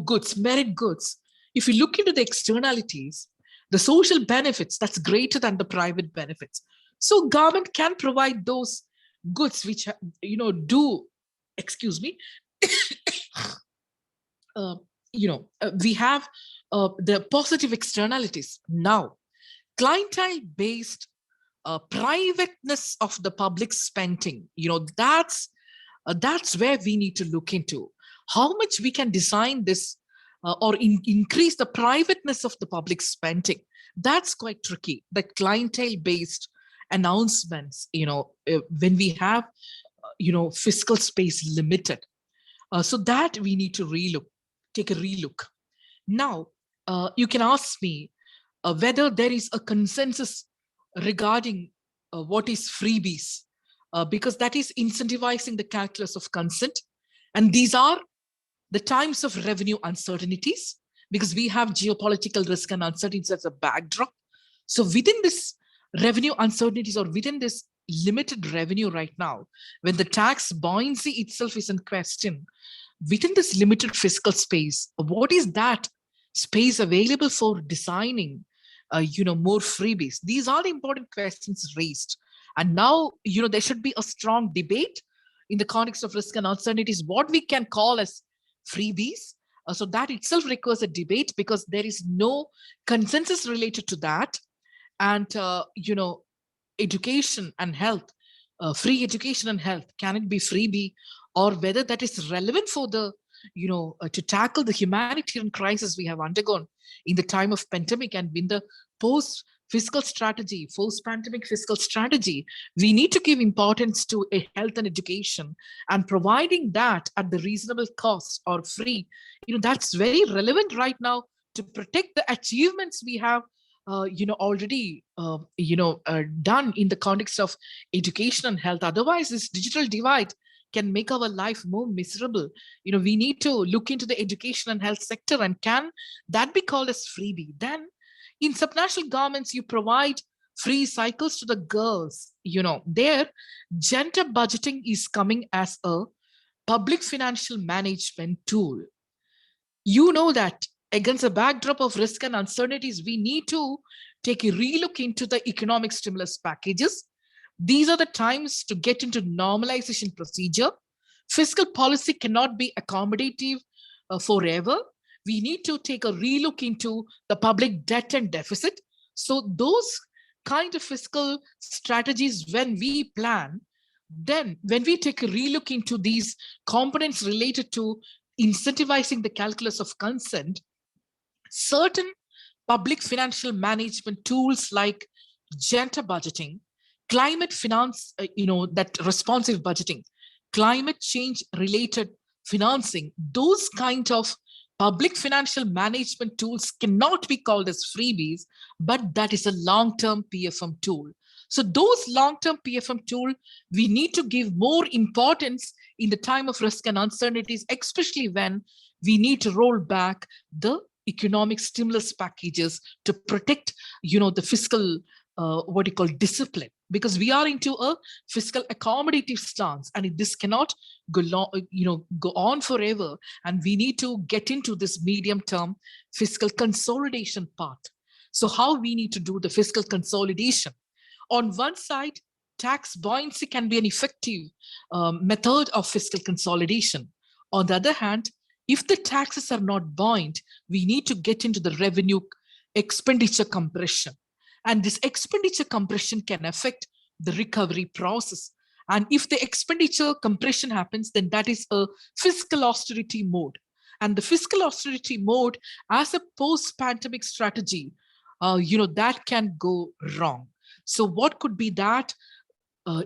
goods, merit goods, if you look into the externalities, the social benefits, that's greater than the private benefits. So government can provide those goods which, do, excuse me, we have the positive externalities. Now, clientele-based privateness of the public spending, that's where we need to look into how much we can design this or increase the privateness of the public spending. That's quite tricky. The clientele-based announcements, when we have, fiscal space limited. So that we need to take a relook. Now, you can ask me whether there is a consensus regarding what is freebies, because that is incentivizing the calculus of consent. And these are the times of revenue uncertainties, because we have geopolitical risk and uncertainties as a backdrop. So within this revenue uncertainties, or within this limited revenue right now, when the tax buoyancy itself is in question, within this limited fiscal space, what is that space available for designing more freebies? These are the important questions raised. And now, there should be a strong debate in the context of risk and uncertainties, what we can call as freebies. So that itself requires a debate, because there is no consensus related to that. And, education and health, free education and health, can it be freebie, or whether that is relevant for the, to tackle the humanitarian crisis we have undergone in the time of pandemic and in the post-pandemic fiscal strategy. We need to give importance to a health and education, and providing that at the reasonable cost or free. That's very relevant right now to protect the achievements we have already done in the context of education and health. Otherwise, this digital divide can make our life more miserable. We need to look into the education and health sector, and can that be called as freebie? Then in subnational governments, you provide free cycles to the girls. There, gender budgeting is coming as a public financial management tool. That against a backdrop of risk and uncertainties, we need to take a relook into the economic stimulus packages. These are the times to get into normalization procedure. Fiscal policy cannot be accommodative forever. We need to take a relook into the public debt and deficit. So those kind of fiscal strategies, when we plan, then when we take a relook into these components related to incentivizing the calculus of consent, certain public financial management tools like gender budgeting, climate finance, that responsive budgeting, climate change related financing, those kind of public financial management tools cannot be called as freebies, but that is a long-term PFM tool. So those long-term PFM tool, we need to give more importance in the time of risk and uncertainties, especially when we need to roll back the economic stimulus packages to protect, the fiscal, discipline, because we are into a fiscal accommodative stance, and this cannot go on forever. And we need to get into this medium-term fiscal consolidation path. So how we need to do the fiscal consolidation? On one side, tax buoyancy can be an effective method of fiscal consolidation. On the other hand, if the taxes are not buoyant, we need to get into the revenue expenditure compression. And this expenditure compression can affect the recovery process. And if the expenditure compression happens, then that is a fiscal austerity mode. And the fiscal austerity mode as a post-pandemic strategy, that can go wrong. So what could be that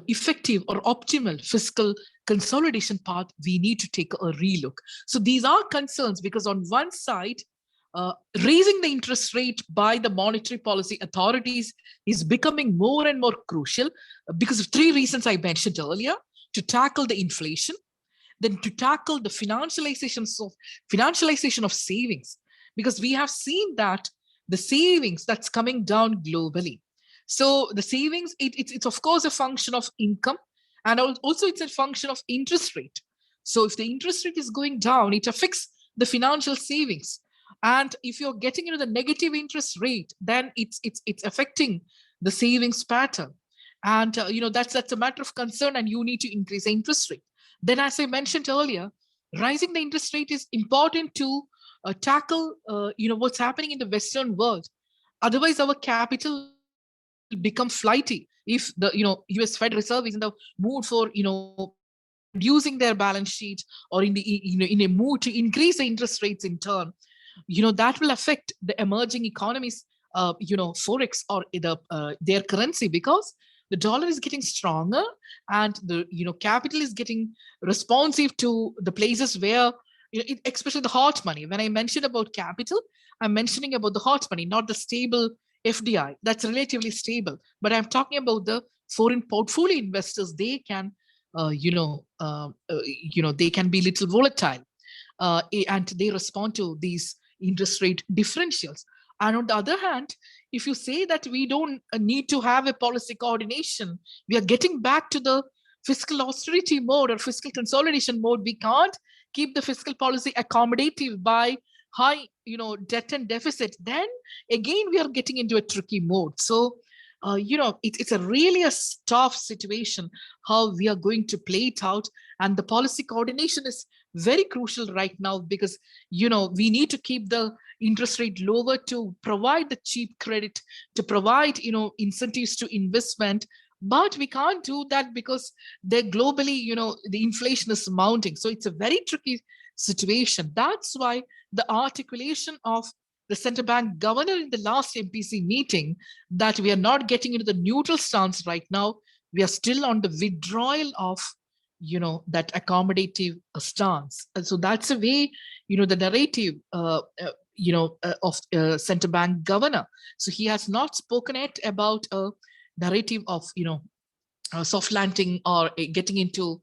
effective or optimal fiscal consolidation path? We need to take a relook. So these are concerns, because on one side, raising the interest rate by the monetary policy authorities is becoming more and more crucial because of three reasons I mentioned earlier: to tackle the inflation, then to tackle the financialization of savings, because we have seen that the savings that's coming down globally. So the savings, it's of course a function of income, and also it's a function of interest rate. So if the interest rate is going down, it affects the financial savings. And if you're getting into the negative interest rate, then it's affecting the savings pattern. And that's a matter of concern, and you need to increase the interest rate. Then, as I mentioned earlier, rising the interest rate is important to tackle what's happening in the Western world. Otherwise, our capital will become flighty if the US Fed Reserve is in the mood for reducing their balance sheet, or in a mood to increase the interest rates in turn. That will affect the emerging economies, forex, or their currency, because the dollar is getting stronger, and the capital is getting responsive to the places where especially the hot money. When I mentioned about capital, I'm mentioning about the hot money, not the stable FDI. That's relatively stable, but I'm talking about the foreign portfolio investors. They can they can be little volatile, and they respond to these interest rate differentials. And on the other hand, if you say that we don't need to have a policy coordination, we are getting back to the fiscal austerity mode or fiscal consolidation mode. We can't keep the fiscal policy accommodative by high debt and deficit. Then again we are getting into a tricky mode. So it's a really a tough situation how we are going to play it out, and the policy coordination is very crucial right now, because we need to keep the interest rate lower to provide the cheap credit, to provide incentives to investment. But we can't do that because they're globally the inflation is mounting. So it's a very tricky situation. That's why the articulation of the central bank governor in the last MPC meeting, that we are not getting into the neutral stance right now. We are still on the withdrawal of that accommodative stance. And so that's a way the narrative of central bank governor. So he has not spoken yet about a narrative of soft landing or getting into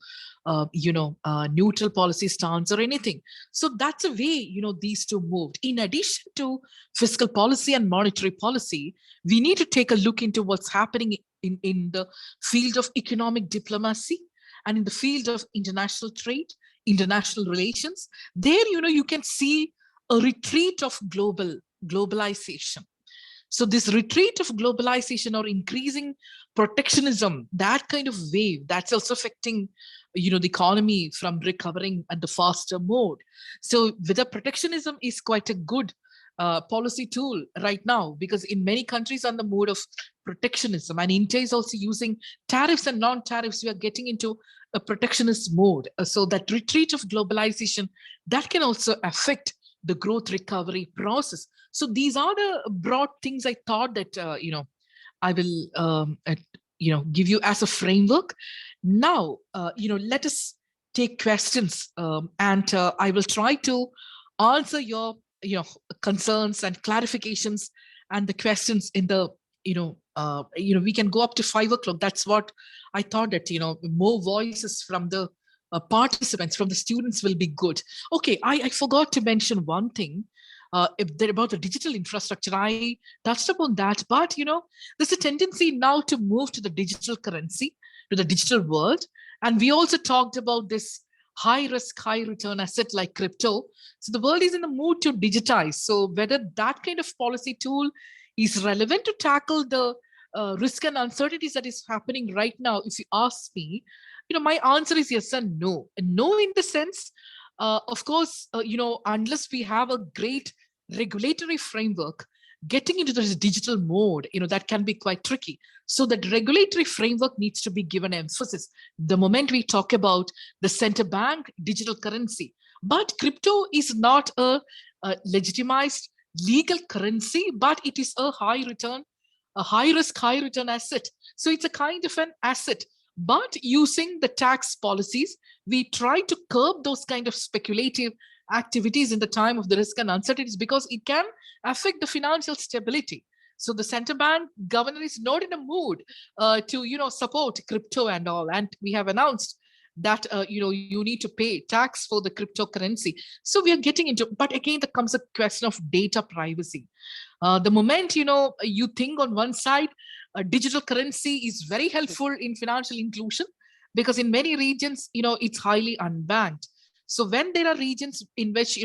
neutral policy stance or anything. So that's a way these two moved. In addition to fiscal policy and monetary policy, we need to take a look into what's happening in the field of economic diplomacy and in the field of international trade, international relations. There you can see a retreat of globalization. So this retreat of globalization or increasing protectionism, that kind of wave, that's also affecting the economy from recovering at the faster mode. So whether protectionism is quite a good policy tool right now, because in many countries on the mode of protectionism, and India is also using tariffs and non-tariffs, we are getting into a protectionist mode. So that retreat of globalization, that can also affect the growth recovery process. So these are the broad things I thought that I will give you as a framework. Now let us take questions, and I will try to answer your concerns and clarifications and the questions in the we can go up to 5 o'clock. That's what I thought, that more voices from the participants, from the students, will be good. Okay, I forgot to mention one thing about the digital infrastructure. I touched upon that, but there's a tendency now to move to the digital currency, to the digital world. And we also talked about this high risk, high return asset like crypto. So the world is in the mood to digitize. So whether that kind of policy tool is relevant to tackle the risk and uncertainties that is happening right now, if you ask me, my answer is yes and no. And no in the sense, of course, unless we have a great regulatory framework, getting into this digital mode, that can be quite tricky. So that regulatory framework needs to be given emphasis the moment we talk about the central bank digital currency. But crypto is not a legitimized legal currency, but it is a high return, a high risk, high return asset. So it's a kind of an asset. But using the tax policies, we try to curb those kind of speculative activities in the time of the risk and uncertainties, because it can affect the financial stability. So the central bank governor is not in a mood to support crypto and all. And we have announced that you need to pay tax for the cryptocurrency. So we are getting into, but again, there comes a question of data privacy. The moment you think on one side, digital currency is very helpful in financial inclusion, because in many regions it's highly unbanked. So when there are regions in which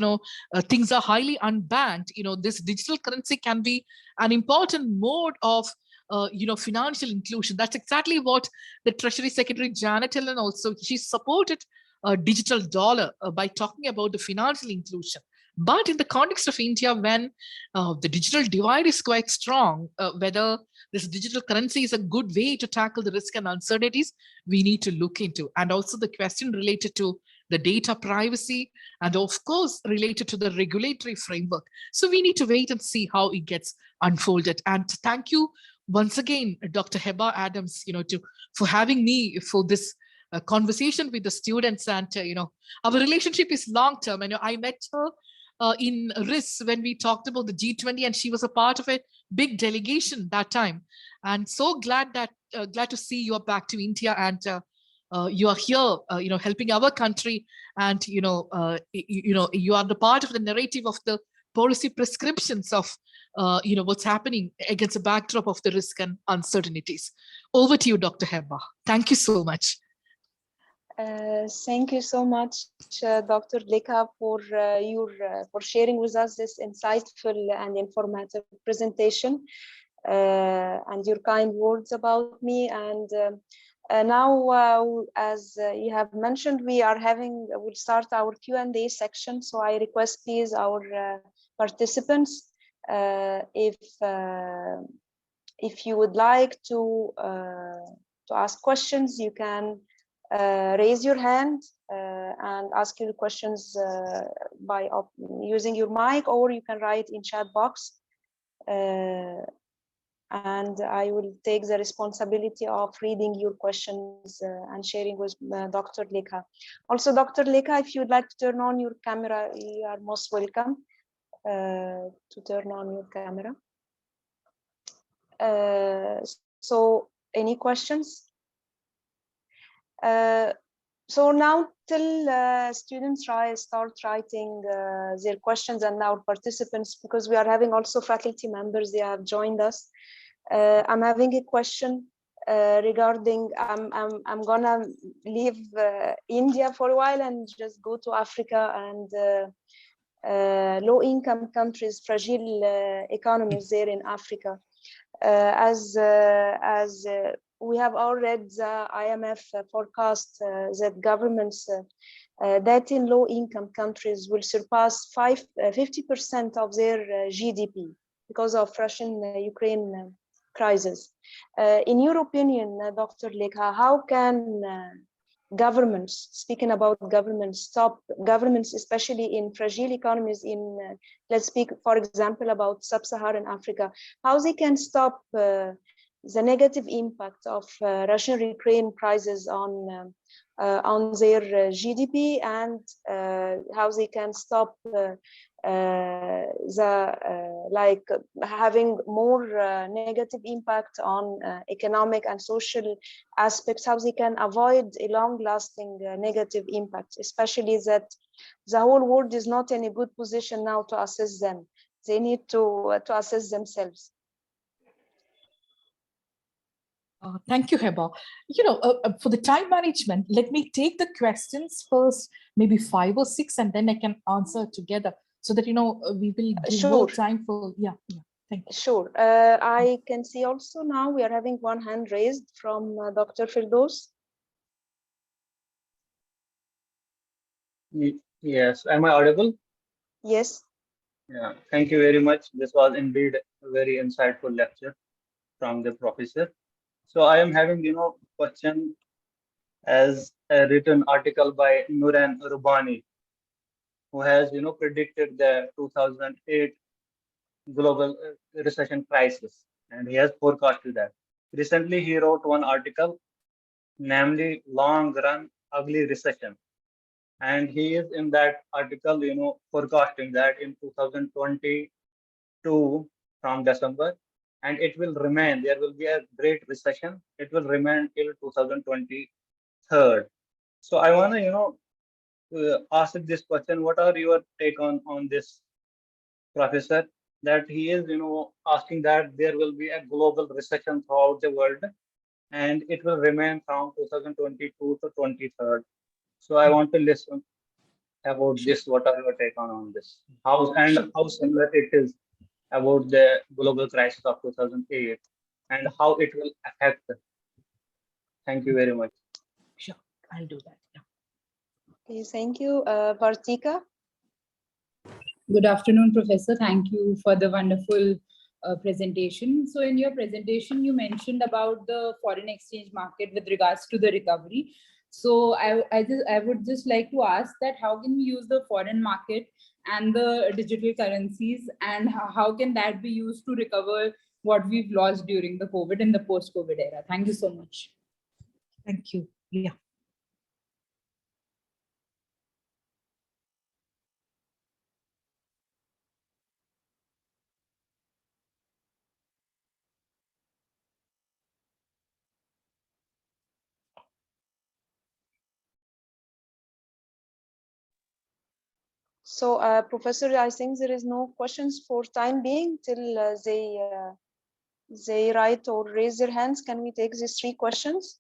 things are highly unbanked, this digital currency can be an important mode of financial inclusion. That's exactly what the Treasury Secretary Janet Yellen also, she supported a digital dollar by talking about the financial inclusion. But in the context of India, when the digital divide is quite strong, whether this digital currency is a good way to tackle the risk and uncertainties, we need to look into. And also the question related to the data privacy, and of course, related to the regulatory framework. So we need to wait and see how it gets unfolded. And thank you once again, Dr. Heba Adams, for having me for this conversation with the students. And, our relationship is long-term. I met her in RIS when we talked about the G20, and she was a part of a big delegation that time. And so glad to see you are back to India, and you are here, helping our country, and you are the part of the narrative of the policy prescriptions of what's happening against a backdrop of the risk and uncertainties. Over to you, Dr. Heba. Thank you so much. Thank you so much, Dr. Lekha, for sharing with us this insightful and informative presentation and your kind words about me. And now, as you have mentioned, we'll start our Q&A section. So I request, please, our participants, if you would like to ask questions, you can raise your hand and ask your questions by using your mic, or you can write in chat box. And I will take the responsibility of reading your questions and sharing with Dr. Lekha. Also, Dr. Lekha, if you would like to turn on your camera, you are most welcome to turn on your camera. So, any questions? So now till students start writing their questions, and our participants, because we are having also faculty members, they have joined us. I'm having a question regarding, I'm gonna leave India for a while and just go to Africa, and low-income countries, fragile economies there in Africa. As we have all read the IMF forecast that governments that in low-income countries will surpass 50% of their GDP because of Russian-Ukraine crisis. In your opinion, Dr. Lekha, how can governments, speaking about governments, especially in fragile economies let's speak, for example, about sub-Saharan Africa, how they can stop the negative impact of Russian-Ukraine crisis on their GDP, and how they can stop like having more negative impact on economic and social aspects, how they can avoid a long-lasting negative impact, especially that the whole world is not in a good position now to assess them. They need to assess themselves. Thank you, Heba. For the time management, let me take the questions first, maybe 5 or 6, and then I can answer together, so that we will give more time for. Yeah. Thank you. Sure. I can see also now we are having one hand raised from Dr. Firdaus. Yes. Am I audible? Yes. Yeah. Thank you very much. This was indeed a very insightful lecture from the professor. So I am having, question as a written article by Nuran Rubani, who has, predicted the 2008 global recession crisis, and he has forecasted that. Recently, he wrote one article, namely long run ugly recession. And he is in that article, forecasting that in 2022 from December, and it will remain, there will be a great recession. It will remain till 2023. So I want to, ask this question. What are your take on this, Professor? That he is, asking that there will be a global recession throughout the world, and it will remain from 2022 to 23. So I want to listen about this. What are your take on this? How similar it is about the global crisis of 2008? and how it will affect. Thank you very much. Sure, I'll do that. Yeah. Okay, thank you. Vartika. Good afternoon, Professor. Thank you for the wonderful presentation. So in your presentation, you mentioned about the foreign exchange market with regards to the recovery. So I would just like to ask that how can we use the foreign market and the digital currencies, and how can that be used to recover what we've lost during the COVID and the post-COVID era? Thank you so much. Thank you. Yeah. So, Professor, I think there is no questions for time being till they write or raise their hands. Can we take these 3 questions?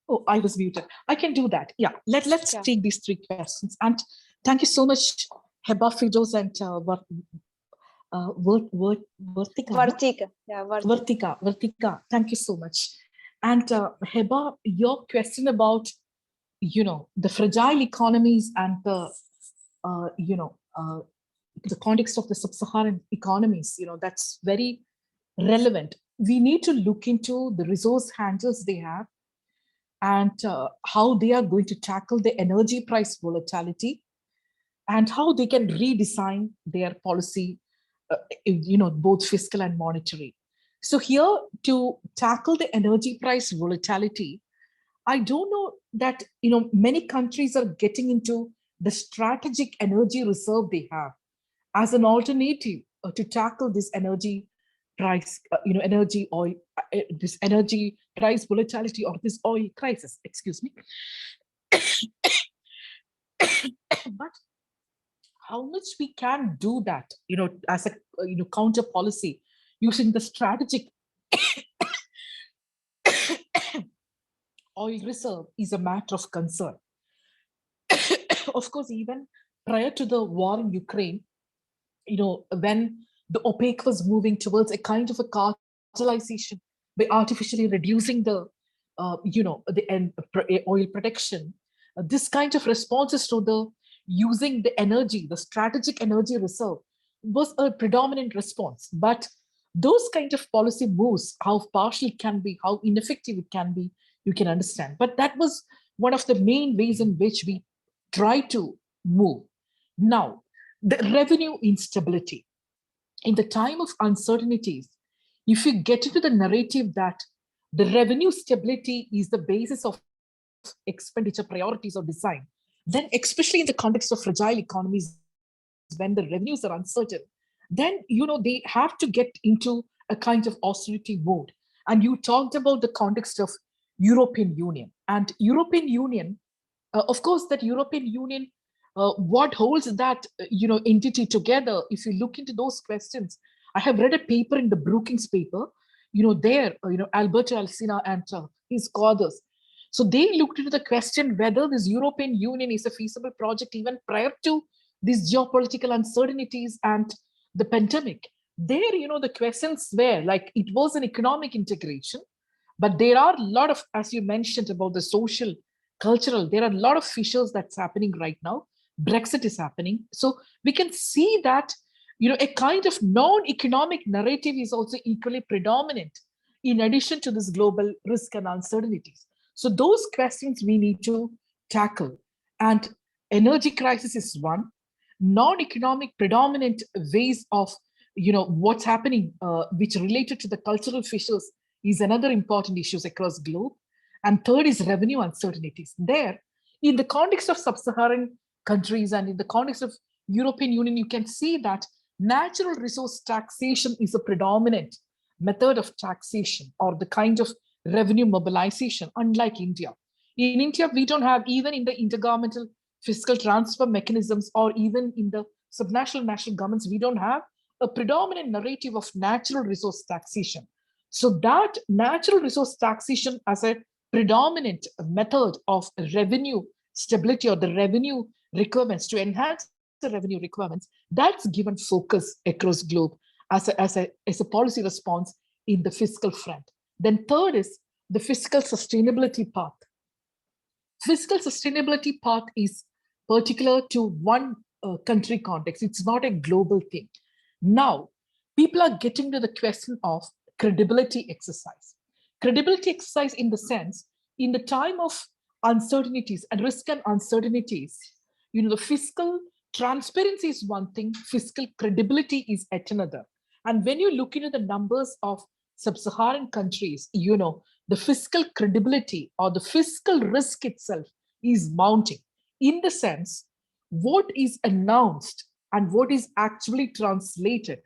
Oh, I was muted. I can do that. Yeah, let's take these 3 questions. And thank you so much, Heba, Fidos, and Vartika. Vartika. Yeah, Vartika. Thank you so much. And Heba, your question about, the fragile economies and the, the context of the sub-Saharan economies, that's very relevant. We need to look into the resource handles they have, and how they are going to tackle the energy price volatility, and how they can redesign their policy, both fiscal and monetary. So here, to tackle the energy price volatility, I don't know that, many countries are getting into the strategic energy reserve they have as an alternative to tackle this energy price, energy oil, this energy price volatility, or this oil crisis, excuse me. But how much we can do that, as a counter policy using the strategic oil reserve is a matter of concern. Of course, even prior to the war in Ukraine, when the OPEC was moving towards a kind of a cartelization by artificially reducing the, oil production, this kind of responses to the using the energy, the strategic energy reserve, was a predominant response. But those kind of policy moves, how partial it can be, how ineffective it can be, you can understand. But that was one of the main ways in which we try to move. Now, the revenue instability. In the time of uncertainties, if you get into the narrative that the revenue stability is the basis of expenditure priorities or design, then especially in the context of fragile economies, when the revenues are uncertain, then they have to get into a kind of austerity mode. And you talked about the context of European Union. And European Union, of course, that European Union, what holds that entity together, if you look into those questions, I have read a paper in the Brookings paper, there, Alberto Alsina and his co-authors. So they looked into the question whether this European Union is a feasible project even prior to these geopolitical uncertainties and the pandemic. There, the questions were like, it was an economic integration, but there are a lot of, as you mentioned about the social, cultural, there are a lot of fissures that's happening right now. Brexit is happening. So we can see that, a kind of non-economic narrative is also equally predominant in addition to this global risk and uncertainties. So those questions we need to tackle. And energy crisis is one. Non-economic predominant ways of, what's happening, which related to the cultural fissures, is another important issues across globe. And third is revenue uncertainties. There, in the context of sub-Saharan countries and in the context of European Union, you can see that natural resource taxation is a predominant method of taxation or the kind of revenue mobilization, unlike India. In India, we don't have, even in the intergovernmental fiscal transfer mechanisms or even in the subnational national governments, we don't have a predominant narrative of natural resource taxation. So that natural resource taxation as a predominant method of revenue stability or the revenue requirements to enhance the revenue requirements, that's given focus across globe as a policy response in the fiscal front. Then third is the fiscal sustainability path. Fiscal sustainability path is particular to one country context. It's not a global thing. Now, people are getting to the question of credibility exercise. Credibility exercise in the sense, in the time of uncertainties and risk and uncertainties, the fiscal transparency is one thing, fiscal credibility is at another. And when you look into the numbers of sub-Saharan countries, the fiscal credibility or the fiscal risk itself is mounting, in the sense, what is announced and what is actually translated.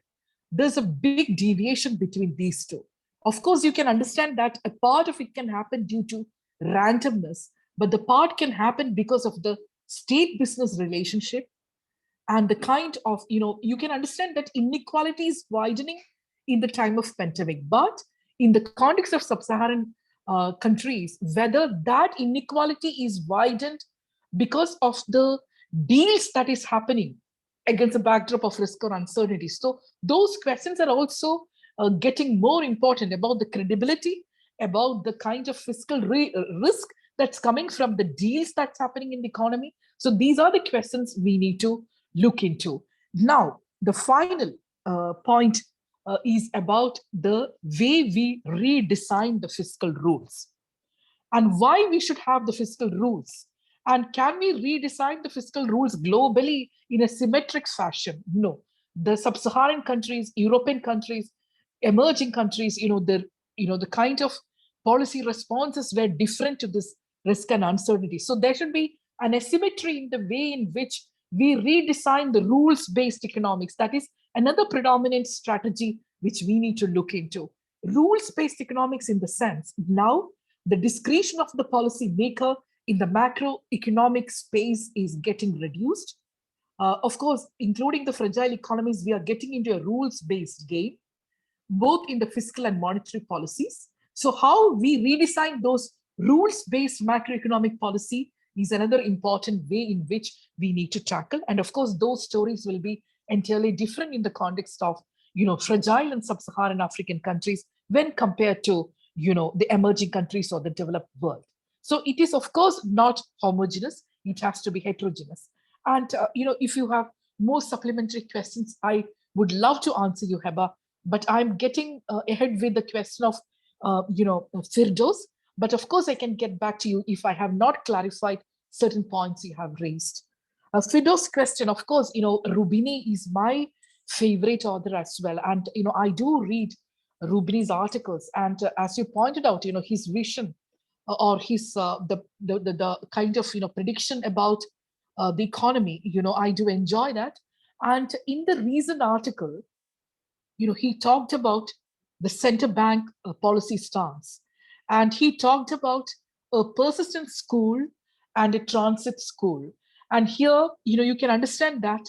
There's a big deviation between these two. Of course, you can understand that a part of it can happen due to randomness, but the part can happen because of the state-business relationship and the kind of, you can understand that inequality is widening in the time of pandemic. But in the context of sub-Saharan countries, whether that inequality is widened because of the deals that is happening against a backdrop of risk or uncertainty. So those questions are also getting more important about the credibility, about the kind of fiscal risk that's coming from the deals that's happening in the economy. So these are the questions we need to look into. Now, the final point is about the way we redesign the fiscal rules and why we should have the fiscal rules. And can we redesign the fiscal rules globally in a symmetric fashion? No. The sub-Saharan countries, European countries, emerging countries, the kind of policy responses were different to this risk and uncertainty. So there should be an asymmetry in the way in which we redesign the rules-based economics. That is another predominant strategy which we need to look into. Rules-based economics in the sense, now the discretion of the policy maker in the macroeconomic space is getting reduced. Of course, including the fragile economies, we are getting into a rules-based game, both in the fiscal and monetary policies. So how we redesign those rules-based macroeconomic policy is another important way in which we need to tackle. And of course, those stories will be entirely different in the context of, fragile and sub-Saharan African countries when compared to, the emerging countries or the developed world. So it is, of course, not homogeneous. It has to be heterogeneous. And, if you have more supplementary questions, I would love to answer you, Heba, but I'm getting ahead with the question of, Firdos. But of course, I can get back to you if I have not clarified certain points you have raised. Firdos' question, of course, Rubini is my favorite author as well. And, I do read Rubini's articles. And as you pointed out, his vision or his, the kind of, prediction about the economy, I do enjoy that. And in the recent article, he talked about the central bank policy stance. And he talked about a persistent school and a transit school. And here, you can understand that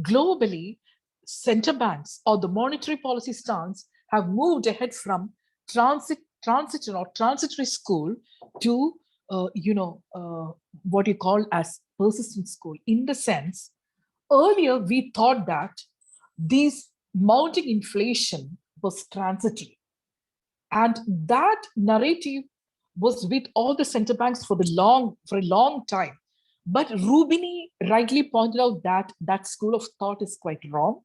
globally, central banks or the monetary policy stance have moved ahead from transitory school to, what you call as persistent school. In the sense, earlier we thought that these mounting inflation was transitory. And that narrative was with all the central banks for a long time. But Rubini rightly pointed out that that school of thought is quite wrong.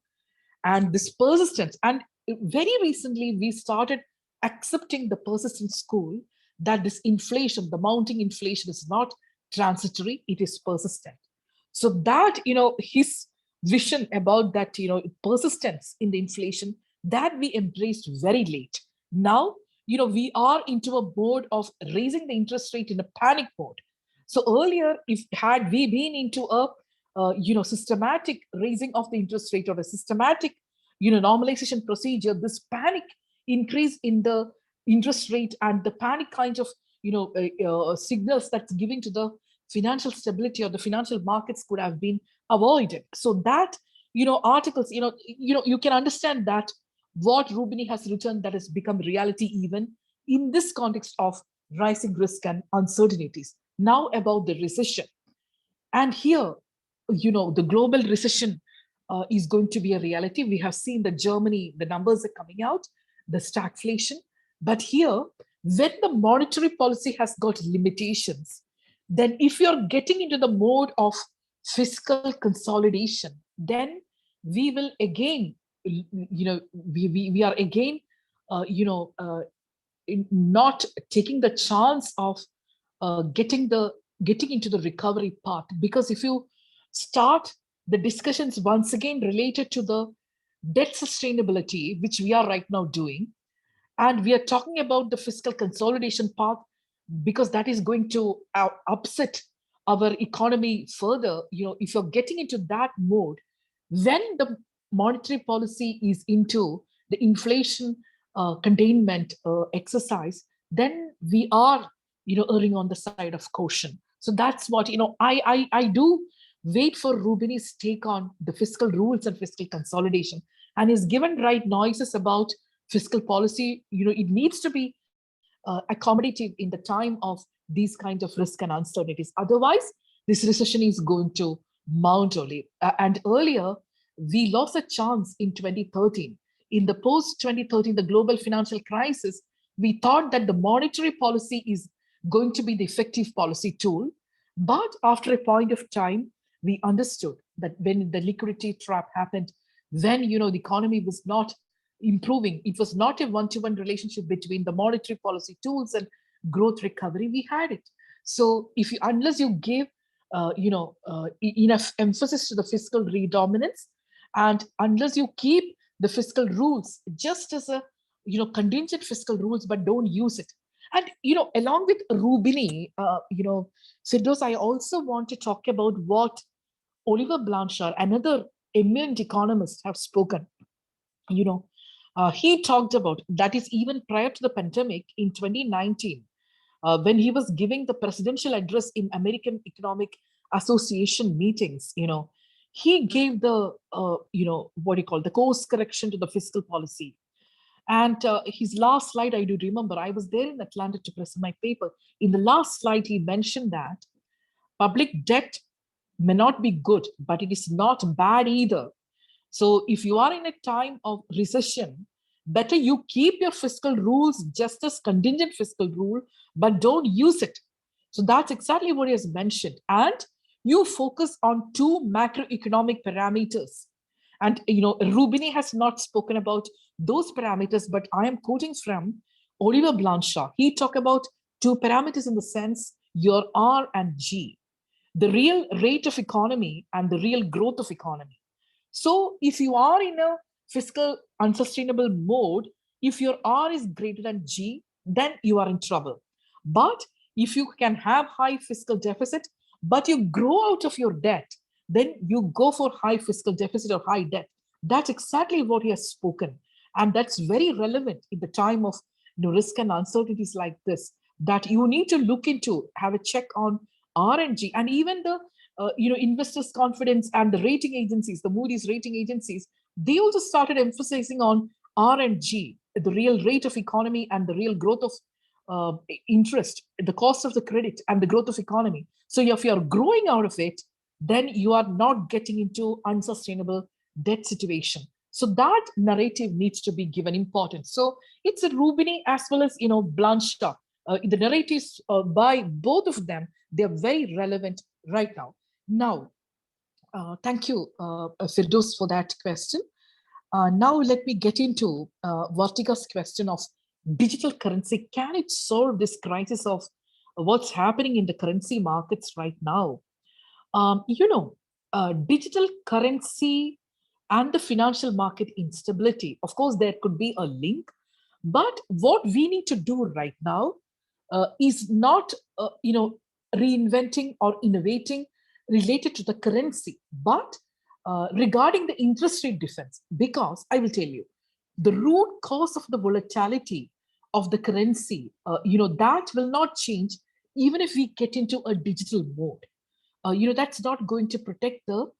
And this persistence, and very recently we started accepting the persistent school that this inflation, the mounting inflation is not transitory, it is persistent. So that, his vision about that, persistence in the inflation, that we embraced very late. Now, we are into a mode of raising the interest rate in a panic mode. So earlier, had we been into a systematic raising of the interest rate or a systematic normalization procedure, this panic increase in the interest rate and the panic kind of signals that's giving to the financial stability or the financial markets could have been avoided. So that articles, you can understand that what Rubini has written that has become reality even in this context of rising risk and uncertainties. Now about the recession. And here, the global recession is going to be a reality. We have seen that Germany, the numbers are coming out, the stagflation. But here, when the monetary policy has got limitations, then if you're getting into the mode of fiscal consolidation, then we will again, we are again, not taking the chance of getting into the recovery path. Because if you start the discussions once again related to the debt sustainability, which we are right now doing, and we are talking about the fiscal consolidation path, because that is going to upset our economy further. If you're getting into that mode, when the monetary policy is into the inflation containment exercise, then we are erring on the side of caution. So that's what I do wait for Rubini's take on the fiscal rules and fiscal consolidation, and his given right noises about fiscal policy. It needs to be accommodative in the time of these kind of risk and uncertainties. Otherwise, this recession is going to mount only. And earlier, we lost a chance in 2013. In the post-2013, the global financial crisis, we thought that the monetary policy is going to be the effective policy tool. But after a point of time, we understood that when the liquidity trap happened, when the economy was not improving, it was not a one-to-one relationship between the monetary policy tools and growth recovery. We had it. So unless you give enough emphasis to the fiscal redominance, and unless you keep the fiscal rules just as a contingent fiscal rules, but don't use it. And along with Rubini, Firdaus, I also want to talk about what Oliver Blanchard, another eminent economist, have spoken. He talked about that is even prior to the pandemic in 2019, when he was giving the presidential address in American Economic Association meetings. He gave the the course correction to the fiscal policy. And his last slide, I do remember, I was there in Atlanta to present my paper. In the last slide, he mentioned that public debt may not be good, but it is not bad either. So if you are in a time of recession, better you keep your fiscal rules just as contingent fiscal rule, but don't use it. So that's exactly what he has mentioned. And you focus on two macroeconomic parameters. And Rubini has not spoken about those parameters, but I am quoting from Oliver Blanchard. He talked about two parameters in the sense your R and G, the real rate of economy and the real growth of economy. So if you are in a fiscal unsustainable mode, if your R is greater than G, then you are in trouble. But if you can have high fiscal deficit, but you grow out of your debt, then you go for high fiscal deficit or high debt. That's exactly what he has spoken. And that's very relevant in the time of risk and uncertainties like this, that you need to look into, have a check on R and G. And even the investors' confidence and the rating agencies, the Moody's rating agencies, they also started emphasizing on R and G, the real rate of economy and the real growth of interest, the cost of the credit and the growth of economy. So if you're growing out of it, then you are not getting into unsustainable debt situation. So that narrative needs to be given importance. So it's a Rubini as well as Blanchard. The narratives by both of them, they're very relevant right now. Now, thank you, Firdaus, for that question. Now let me get into Vartika's question of digital currency. Can it solve this crisis of what's happening in the currency markets right now? Digital currency and the financial market instability, of course, there could be a link. But what we need to do right now is not, reinventing or innovating related to the currency, but regarding the interest rate defense. Because I will tell you, the root cause of the volatility of the currency, that will not change even if we get into a digital mode. That's not going to protect the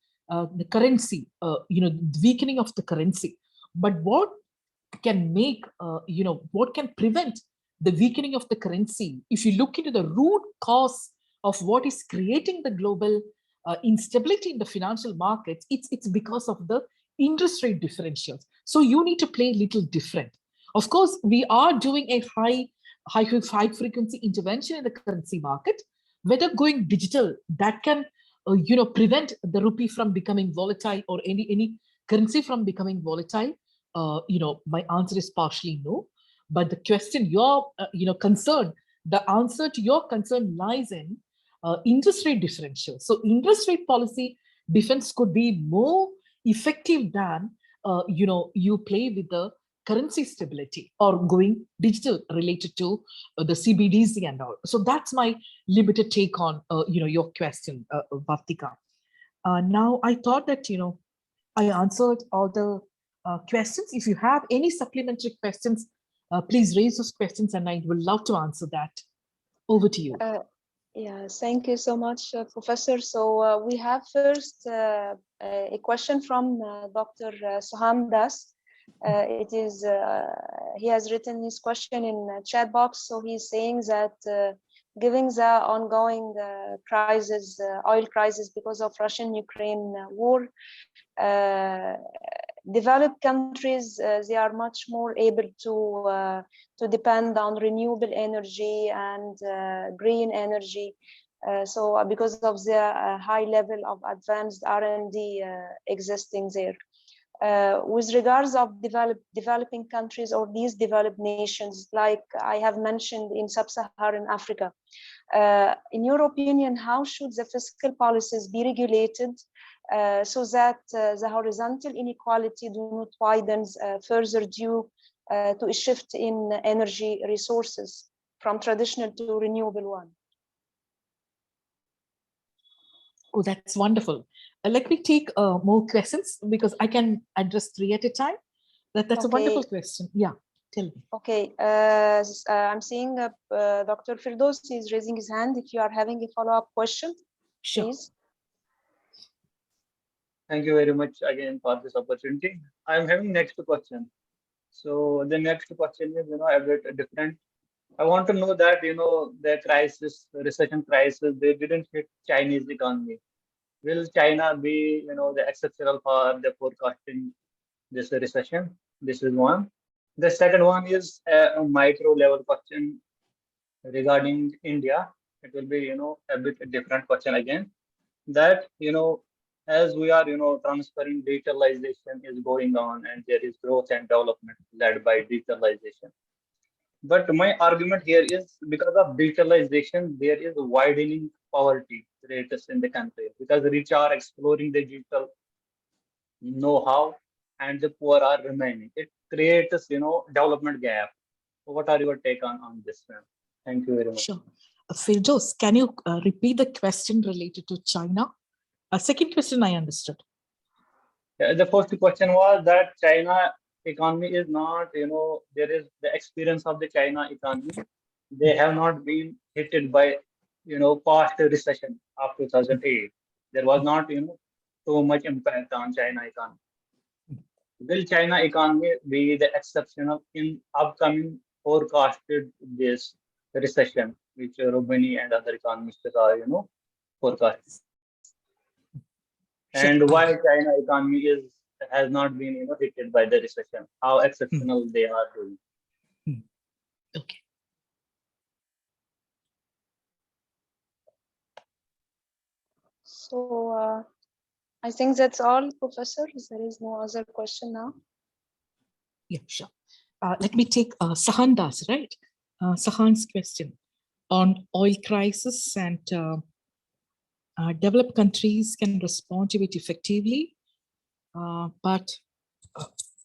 currency, the weakening of the currency. But what can make, what can prevent the weakening of the currency? If you look into the root cause of what is creating the global instability in the financial markets, it's because of the interest rate differentials. So you need to play a little different. Of course, we are doing a high frequency intervention in the currency market. Whether going digital, that can prevent the rupee from becoming volatile, or any currency from becoming volatile. My answer is partially no. But the question, your concern, the answer to your concern lies in interest rate differential. So interest rate policy defense could be more effective than you play with the currency stability or going digital related to the CBDC and all. So that's my limited take on your question, Vartika. Now I thought that I answered all the questions. If you have any supplementary questions, please raise those questions, and I would love to answer that. Over to you. Yeah, thank you so much, Professor. So we have first a question from Dr. Soham Das. He has written his question in chat box. So he's saying that given the ongoing oil crisis because of Russian-Ukraine war, developed countries, they are much more able to depend on renewable energy and green energy. So because of the high level of advanced R&D existing there. With regards of developing countries or these developed nations, like I have mentioned in sub-Saharan Africa, in your opinion, how should the fiscal policies be regulated so that the horizontal inequality do not widen further due to a shift in energy resources from traditional to renewable one? Oh, that's wonderful. Let me take more questions because I can address 3 at a time. That's okay. A wonderful question. Yeah, tell me. Okay, I'm seeing Dr. Firdos is raising his hand. If you are having a follow-up question, sure. Please. Thank you very much again for this opportunity. I'm having next question. So the next question is, a bit different. I want to know that, the recession crisis, they didn't hit Chinese economy. Will China be, the exceptional for the forecasting this recession? This is one. The second one is a micro level question regarding India. It will be, a bit different question again. That, as we are, transferring digitalization is going on, and there is growth and development led by digitalization. But my argument here is because of digitalization, there is widening poverty rates in the country because the rich are exploring the digital know-how and the poor are remaining. It creates, development gap. What are your take on this, ma'am? Thank you very much. Sure. Firdos, can you repeat the question related to China? Second question I understood. Yeah, the first question was that China economy is not, there is the experience of the China economy. They have not been hit by, past recession of 2008. There was not, so much impact on China economy. Will China economy be the exception in upcoming forecasted this recession, which Rubini and other economists are, forecasting? And sure. Why China economy has not been hit by the recession? How exceptional they are doing? Okay. So I think that's all, Professor. There is no other question now. Yeah, sure. Let me take Sahan Das, right? Sahan's question on oil crisis and developed countries can respond to it effectively, but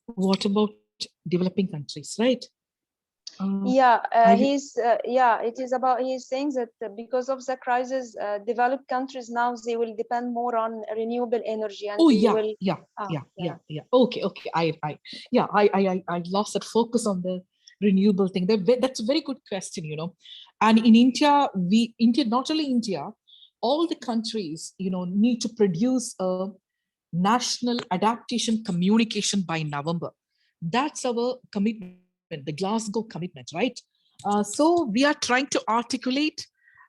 what about developing countries, right? He's saying that because of the crisis, developed countries now they will depend more on renewable energy. And Okay. I lost that focus on the renewable thing. That's a very good question, And in India, not only India, all the countries, need to produce a national adaptation communication by November. That's our commitment, the Glasgow commitment, right? So we are trying to articulate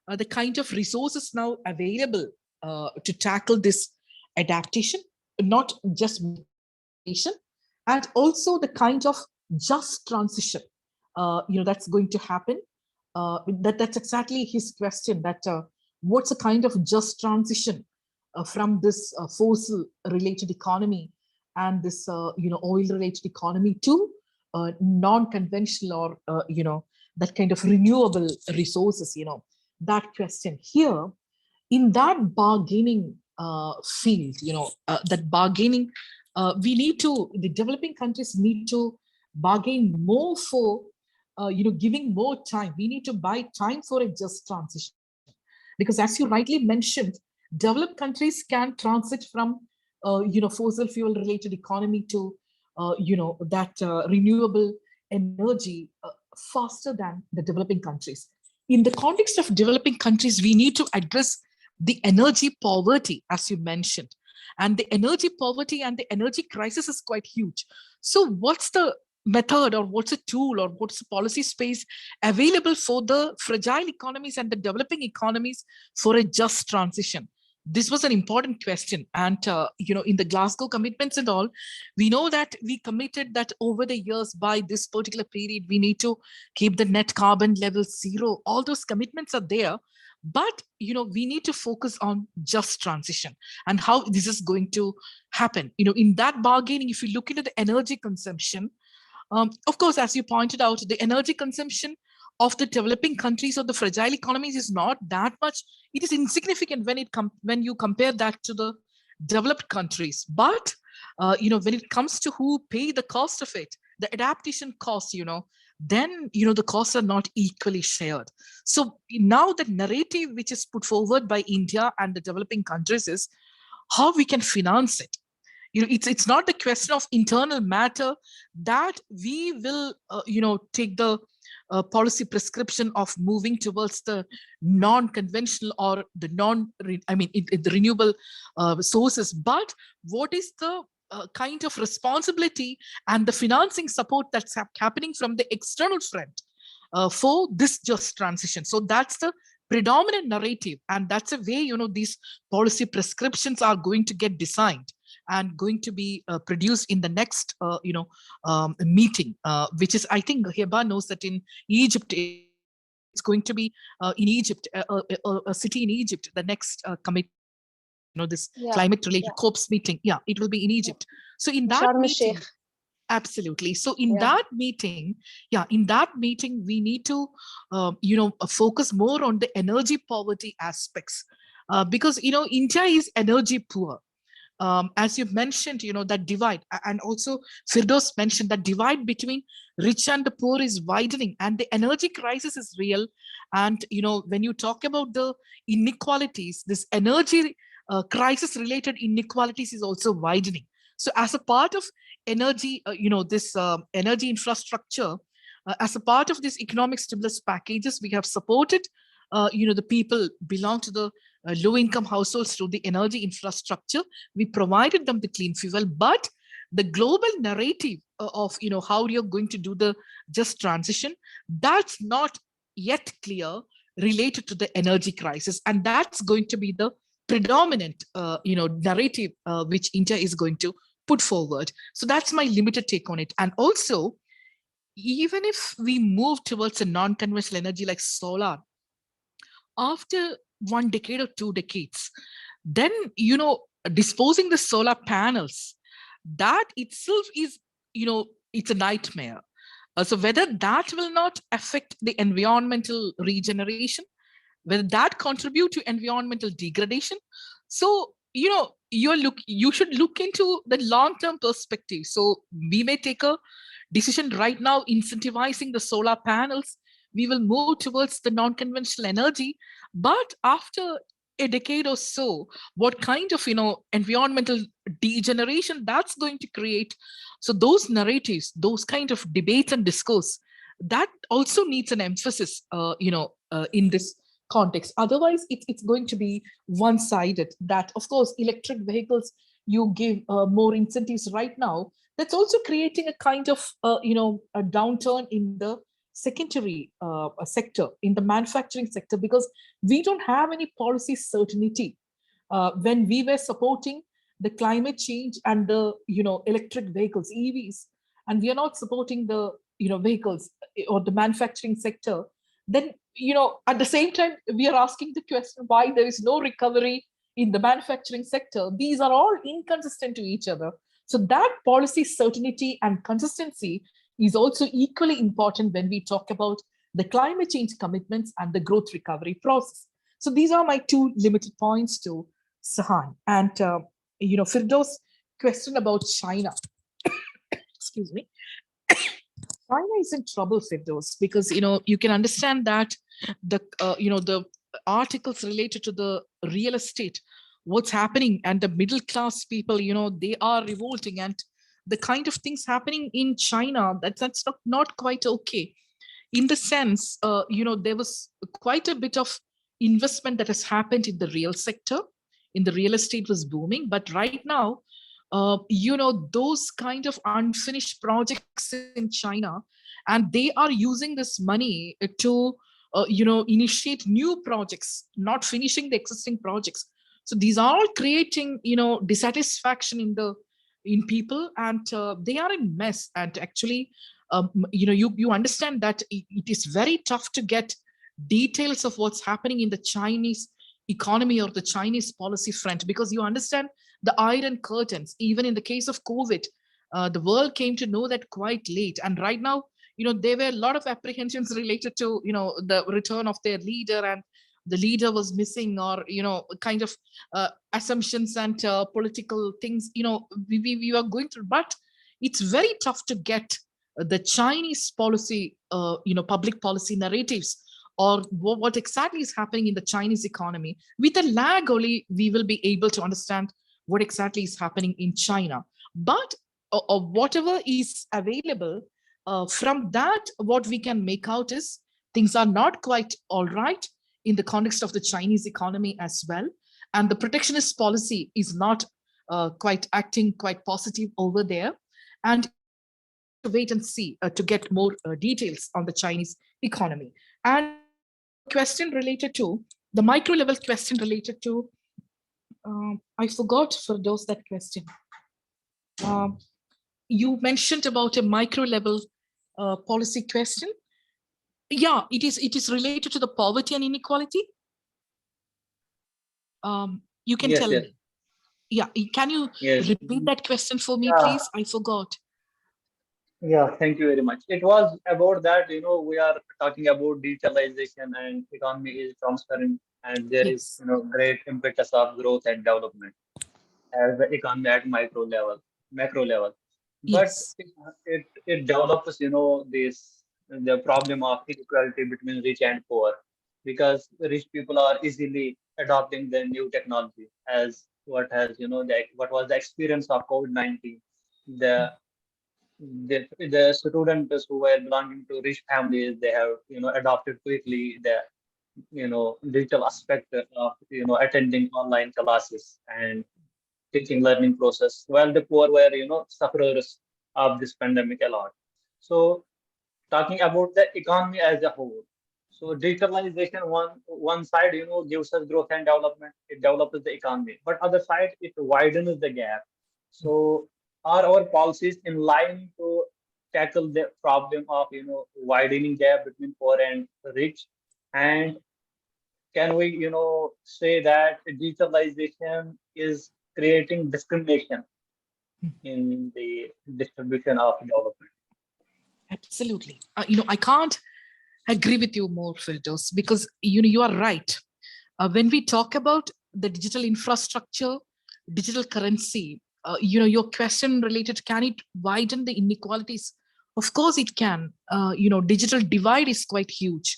the kind of resources now available to tackle this adaptation, not just adaptation, and also the kind of just transition, that's going to happen. That's exactly his question, that what's a kind of just transition from this fossil related economy and this oil related economy to non-conventional or that kind of renewable resources, that question here in that bargaining field, that bargaining, the developing countries need to bargain more for giving more time. We need to buy time for a just transition, because as you rightly mentioned, developed countries can transit from fossil fuel related economy to that renewable energy faster than the developing countries. In the context of developing countries, we need to address the energy poverty, as you mentioned, and the energy poverty and the energy crisis is quite huge. So what's the method, or what's a tool, or what's the policy space available for the fragile economies and the developing economies for a just transition? This was an important question. And, in the Glasgow commitments and all, we know that we committed that over the years, by this particular period, we need to keep the net carbon level zero. All those commitments are there. But, we need to focus on just transition and how this is going to happen. In that bargaining, if you look into the energy consumption, of course, as you pointed out, the energy consumption of the developing countries or the fragile economies is not that much. It is insignificant when you compare that to the developed countries. But when it comes to who pay the cost of it, the adaptation costs, then the costs are not equally shared. So now the narrative which is put forward by India and the developing countries is how we can finance it. It's not the question of internal matter that we will, take the policy prescription of moving towards the non-conventional or the the renewable sources, but what is the kind of responsibility and the financing support that's happening from the external front for this just transition. So that's the predominant narrative, and that's a way these policy prescriptions are going to get designed and going to be produced in the next meeting, which is, I think Heba knows that in Egypt it's going to be in Egypt, a city in Egypt, the next committee, this climate related COPs meeting. Yeah, it will be in Egypt. So in that meeting, absolutely. So in that meeting, we need to, focus more on the energy poverty aspects, because, India is energy poor. As you've mentioned, that divide, and also Firdaus mentioned that divide between rich and the poor is widening, and the energy crisis is real. And, when you talk about the inequalities, this energy crisis related inequalities is also widening. So as a part of energy, this energy infrastructure, as a part of this economic stimulus packages, we have supported, the people belong to the low-income households through the energy infrastructure. We provided them the clean fuel, but the global narrative of, how you're going to do the just transition, that's not yet clear related to the energy crisis. And that's going to be the predominant, narrative which India is going to put forward. So that's my limited take on it. And also, even if we move towards a non-conventional energy like solar, after 1 decade or 2 decades, then, disposing the solar panels, that itself is, it's a nightmare. So whether that will not affect the environmental regeneration, whether that contribute to environmental degradation. So, you should look into the long-term perspective. So we may take a decision right now incentivizing the solar panels. We will move towards the non-conventional energy, but after a decade or so, what kind of environmental degeneration that's going to create. So those narratives, those kind of debates and discourse, that also needs an emphasis in this context. Otherwise it's going to be one-sided. That, of course, electric vehicles, you give more incentives right now, that's also creating a kind of a downturn in the secondary sector, in the manufacturing sector, because we don't have any policy certainty when we were supporting the climate change and the electric vehicles, EVs, and we are not supporting the vehicles or the manufacturing sector, then at the same time we are asking the question why there is no recovery in the manufacturing sector. These are all inconsistent to each other. So that policy certainty and consistency is also equally important when we talk about the climate change commitments and the growth recovery process. So these are my two limited points to Sahan. And Firdaus' question about China. Excuse me. China is in trouble, Firdaus, because you can understand that the articles related to the real estate, what's happening, and the middle class people, they are revolting, and the kind of things happening in China, that's not quite okay. In the sense, there was quite a bit of investment that has happened in the real sector, in the real estate was booming, but right now, those kind of unfinished projects in China, and they are using this money to, initiate new projects, not finishing the existing projects. So these are all creating, dissatisfaction in people, and they are in mess. And actually, you understand that it is very tough to get details of what's happening in the Chinese economy or the Chinese policy front, because you understand the iron curtains. Even in the case of COVID, the world came to know that quite late. And right now, there were a lot of apprehensions related to, the return of their leader, and the leader was missing, or, kind of assumptions and political things, we are going through. But it's very tough to get the Chinese policy, public policy narratives, or what exactly is happening in the Chinese economy. With a lag only, we will be able to understand what exactly is happening in China. But whatever is available, from that, what we can make out is things are not quite all right in the context of the Chinese economy as well. And the protectionist policy is not quite acting quite positive over there. And to wait and see to get more details on the Chinese economy. And question related to the micro level question related to, I forgot for those that question. You mentioned about a micro level policy question. Yeah, it is related to the poverty and inequality. You can tell me. Yeah, can you repeat that question for me, please? I forgot. Yeah, thank you very much. It was about that, we are talking about digitalization and economy is transparent, and there is, great impetus of growth and development as the economy at macro level. But it develops, the problem of inequality between rich and poor, because rich people are easily adopting the new technology, as what has, what was the experience of COVID-19. The students who were belonging to rich families, they have adopted quickly the digital aspect of attending online classes and teaching learning process, while the poor were sufferers of this pandemic a lot. So talking about the economy as a whole, so digitalization one side gives us growth and development, it develops the economy, but other side it widens the gap. So are our policies in line to tackle the problem of widening gap between poor and rich? And can we say that digitalization is creating discrimination in the distribution of development? Absolutely. I can't agree with you more, Firdaus, because you are right. When we talk about the digital infrastructure, digital currency, your question related, can it widen the inequalities? Of course it can. Digital divide is quite huge.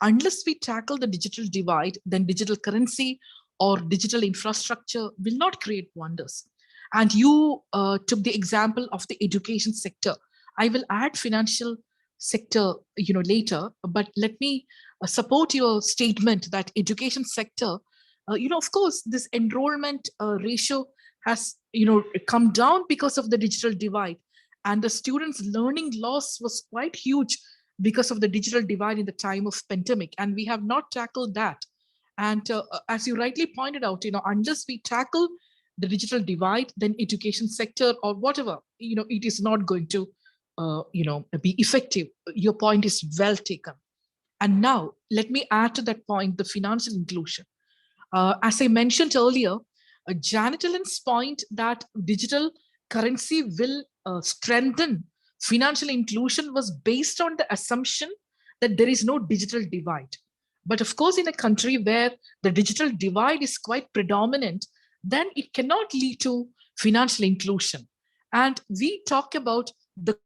Unless we tackle the digital divide, then digital currency or digital infrastructure will not create wonders. And you took the example of the education sector. I will add financial sector later, but let me support your statement that education sector, of course this enrollment ratio has come down because of the digital divide, and the students learning loss was quite huge because of the digital divide in the time of pandemic, and we have not tackled that. And as you rightly pointed out, unless we tackle the digital divide, then education sector or whatever, it is not going to, be effective. Your point is well taken. And now let me add to that point, the financial inclusion. As I mentioned earlier, Janet Allen's point that digital currency will strengthen financial inclusion was based on the assumption that there is no digital divide. But of course, in a country where the digital divide is quite predominant, then it cannot lead to financial inclusion. And we talk about the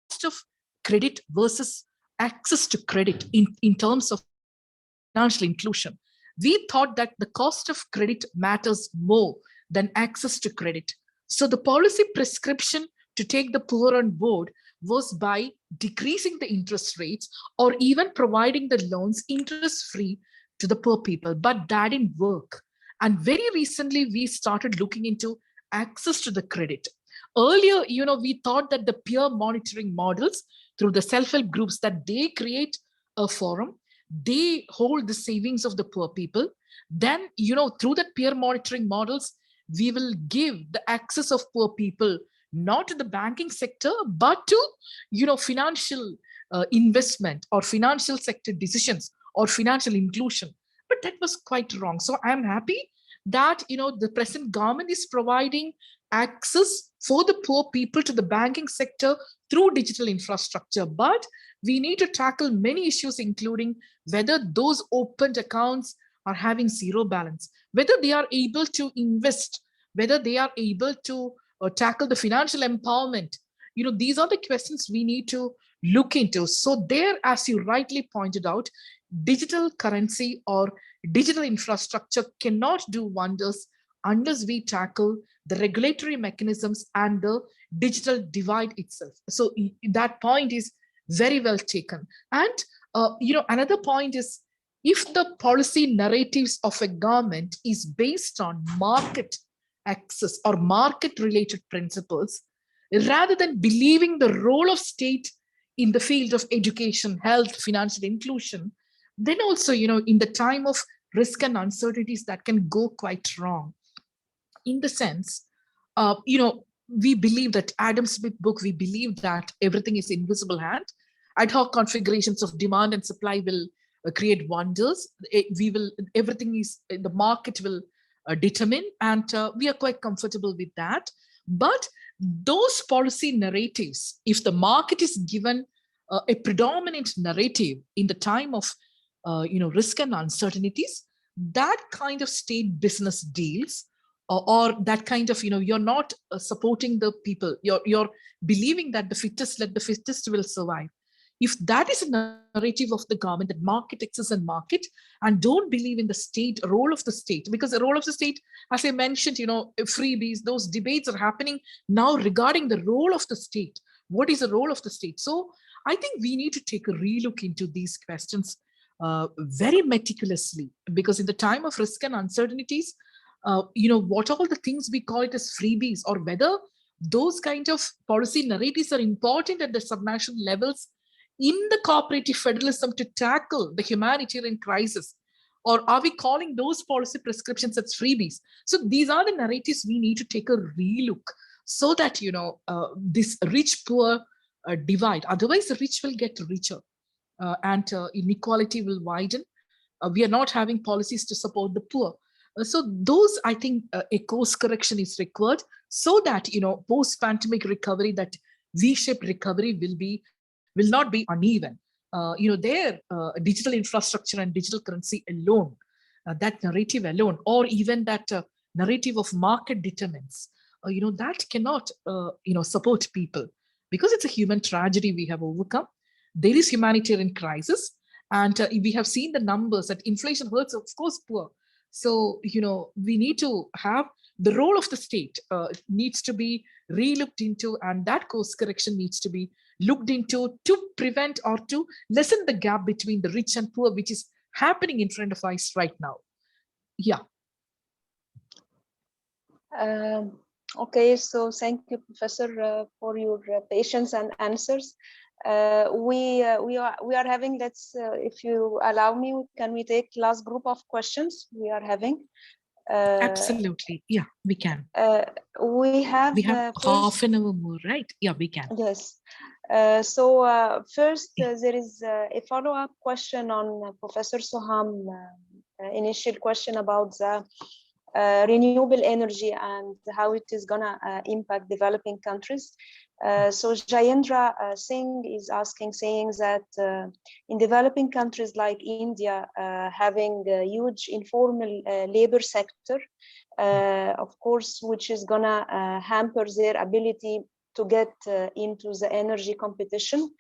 cost of credit versus access to credit in terms of financial inclusion. We thought that the cost of credit matters more than access to credit. So the policy prescription to take the poor on board was by decreasing the interest rates or even providing the loans interest-free to the poor people, but that didn't work. And very recently, we started looking into access to the credit. Earlier, we thought that the peer monitoring models through the self-help groups, that they create a forum, they hold the savings of the poor people. Then, through that peer monitoring models, we will give the access of poor people not to the banking sector, but to, financial investment or financial sector decisions or financial inclusion. But that was quite wrong. So I'm happy that, the present government is providing access for the poor people to the banking sector through digital infrastructure. But we need to tackle many issues, including whether those opened accounts are having zero balance, whether they are able to invest, whether they are able to tackle the financial empowerment. These are the questions we need to look into. So there, as you rightly pointed out, digital currency or digital infrastructure cannot do wonders unless we tackle the regulatory mechanisms and the digital divide itself. So that point is very well taken. And, another point is, if the policy narratives of a government is based on market access or market related principles, rather than believing the role of state in the field of education, health, financial inclusion, then also, in the time of risk and uncertainties, that can go quite wrong. In the sense, we believe that Adam Smith book, we believe that everything is invisible hand. Ad hoc configurations of demand and supply will create wonders. Everything is, the market will determine, and we are quite comfortable with that. But those policy narratives, if the market is given a predominant narrative in the time of risk and uncertainties, that kind of state business deals, or that kind of, you're not supporting the people, you're believing that the fittest, let the fittest will survive. If that is a narrative of the government, that market access and market, and don't believe in the state, role of the state, because the role of the state, as I mentioned, freebies, those debates are happening now regarding the role of the state. What is the role of the state? So I think we need to take a relook into these questions very meticulously, because in the time of risk and uncertainties, what all the things we call it as freebies, or whether those kind of policy narratives are important at the subnational levels in the cooperative federalism to tackle the humanitarian crisis, or are we calling those policy prescriptions as freebies? So these are the narratives we need to take a relook, so that this rich-poor divide. Otherwise, the rich will get richer, and inequality will widen. We are not having policies to support the poor. So those, I think, a course correction is required, so that post-pandemic recovery, that V-shaped recovery will not be uneven. Digital infrastructure and digital currency alone, that narrative alone, or even that narrative of market determines, that cannot, support people, because it's a human tragedy we have overcome. There is humanitarian crisis, and we have seen the numbers that inflation hurts, of course, poor. So, we need to have the role of the state needs to be re-looked into, and that course correction needs to be looked into to prevent or to lessen the gap between the rich and poor, which is happening in front of us right now. Yeah. Okay, so thank you, Professor, for your patience and answers. We are having, let's if you allow me, can we take last group of questions we are having? Absolutely, yeah, we can. We have half an hour more, right? Yeah, we can. Yes. First, there is a follow-up question on Professor Soham initial question about the renewable energy and how it is gonna impact developing countries. So Jayendra Singh is asking, saying that in developing countries like India, having a huge informal labor sector, of course, which is gonna hamper their ability to get into the energy competition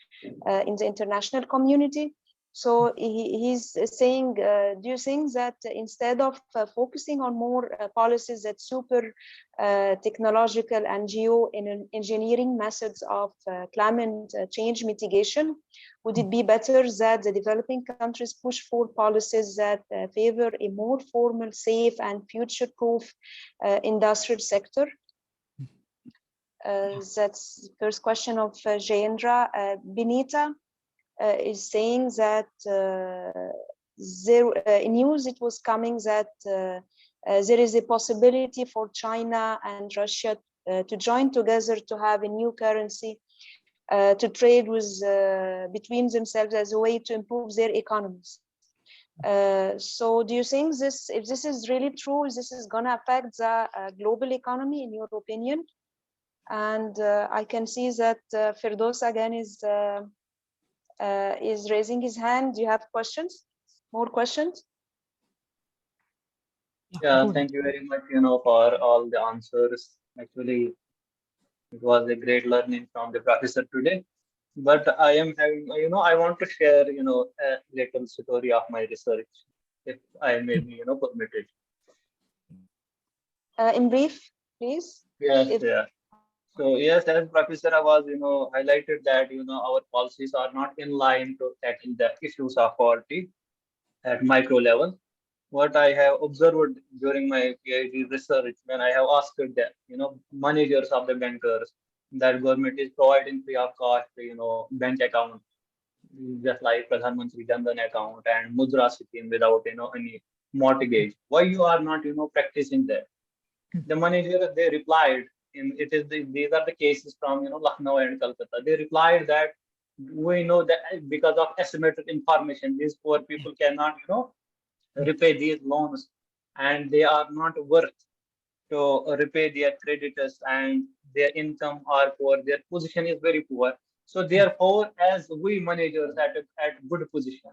in the international community. So he's saying, do you think that instead of focusing on more policies that super technological and geo-engineering methods of climate change mitigation, would it be better that the developing countries push for policies that favor a more formal, safe, and future-proof industrial sector? That's the first question of Jayendra. Benita is saying that in news it was coming that there is a possibility for China and Russia to join together to have a new currency to trade with between themselves as a way to improve their economies. So do you think this, if this is really true, this is going to affect the global economy in your opinion? And I can see that Firdos again is raising his hand. Do you have questions? More questions? Yeah, thank you very much, for all the answers. Actually, it was a great learning from the professor today. But I am having, I want to share, a little story of my research, if I may be, permitted. In brief, please. Yes, yeah. So yes, as Professor was, highlighted that, our policies are not in line to tackle the issues of poverty at micro level. What I have observed during my PhD research, when I have asked the, managers of the bankers, that government is providing free of cost, bank account, just like Pradhan Mantri Jindal account and Mudra scheme without, any mortgage. Why you are not, practicing that? The manager, they replied, these are the cases from Lucknow and Calcutta. They replied that we know that because of asymmetric information, these poor people cannot repay these loans, and they are not worth to repay their creditors, and their income are poor, their position is very poor. So therefore, as we managers at good position,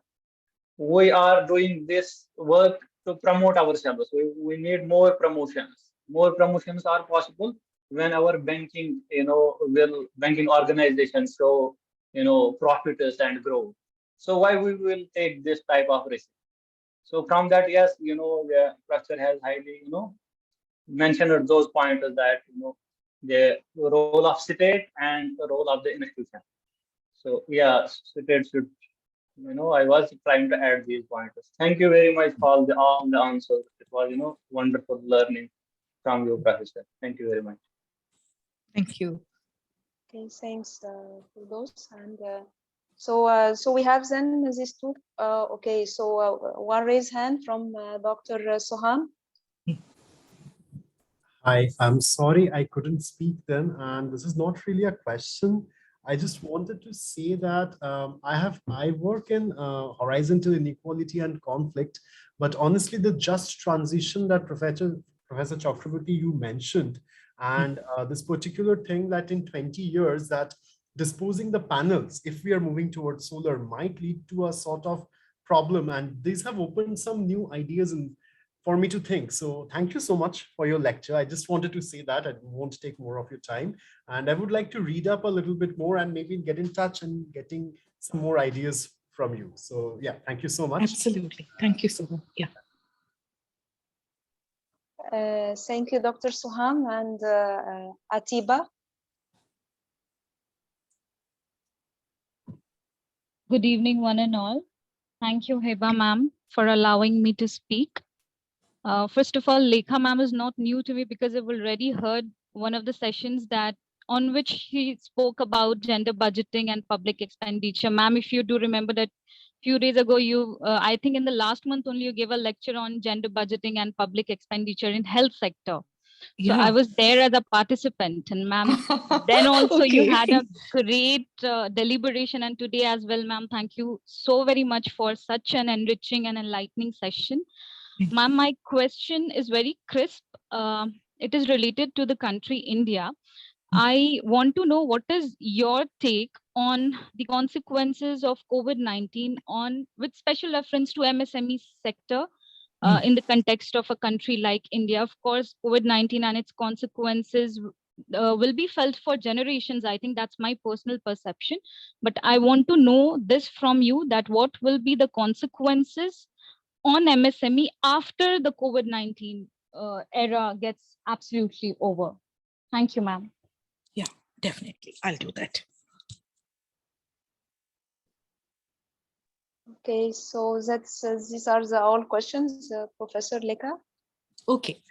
we are doing this work to promote ourselves. We need more promotions. More promotions are possible when our banking, banking organizations show, profiters and grow. So why we will take this type of risk? So from that, yes, the professor has highly, mentioned those pointers that, the role of state and the role of the institution. So yeah, state should, I was trying to add these pointers. Thank you very much for all the answers. It was, wonderful learning from you, Professor. Thank you very much. Thank you. Okay, thanks for those. And so we have then these two. Okay, so one raised hand from Dr. Soham. Hi, I'm sorry I couldn't speak then, and this is not really a question. I just wanted to say that I work in horizontal inequality and conflict, but honestly, the just transition that Professor Chakraborty you mentioned, and this particular thing that in 20 years that disposing the panels, if we are moving towards solar, might lead to a sort of problem, and these have opened some new ideas and for me to think. So thank you so much for your lecture. I just wanted to say that. I won't take more of your time. And I would like to read up a little bit more and maybe get in touch and getting some more ideas from you. So yeah, thank you so much. Absolutely. Thank you so much. Yeah. Thank you, Dr. Soham and Atiba. Good evening, one and all. Thank you, Heba ma'am, for allowing me to speak. First of all, Lekha ma'am is not new to me because I've already heard one of the sessions that on which he spoke about gender budgeting and public expenditure. Ma'am, if you do remember that few days ago, I think in the last month only, you gave a lecture on gender budgeting and public expenditure in health sector. So I was there as a participant, and ma'am, then also you had a great deliberation, and today as well, ma'am. Thank you so very much for such an enriching and enlightening session. Ma'am, my question is very crisp. It is related to the country India. I want to know what is your take on the consequences of COVID-19 on with special reference to MSME sector in the context of a country like India. Of course, COVID-19 and its consequences will be felt for generations. I think that's my personal perception. But I want to know this from you, that what will be the consequences on MSME after the COVID-19 era gets absolutely over. Thank you, ma'am. Yeah, definitely. I'll do that. Okay, so these are all questions, Professor Lekha. Okay.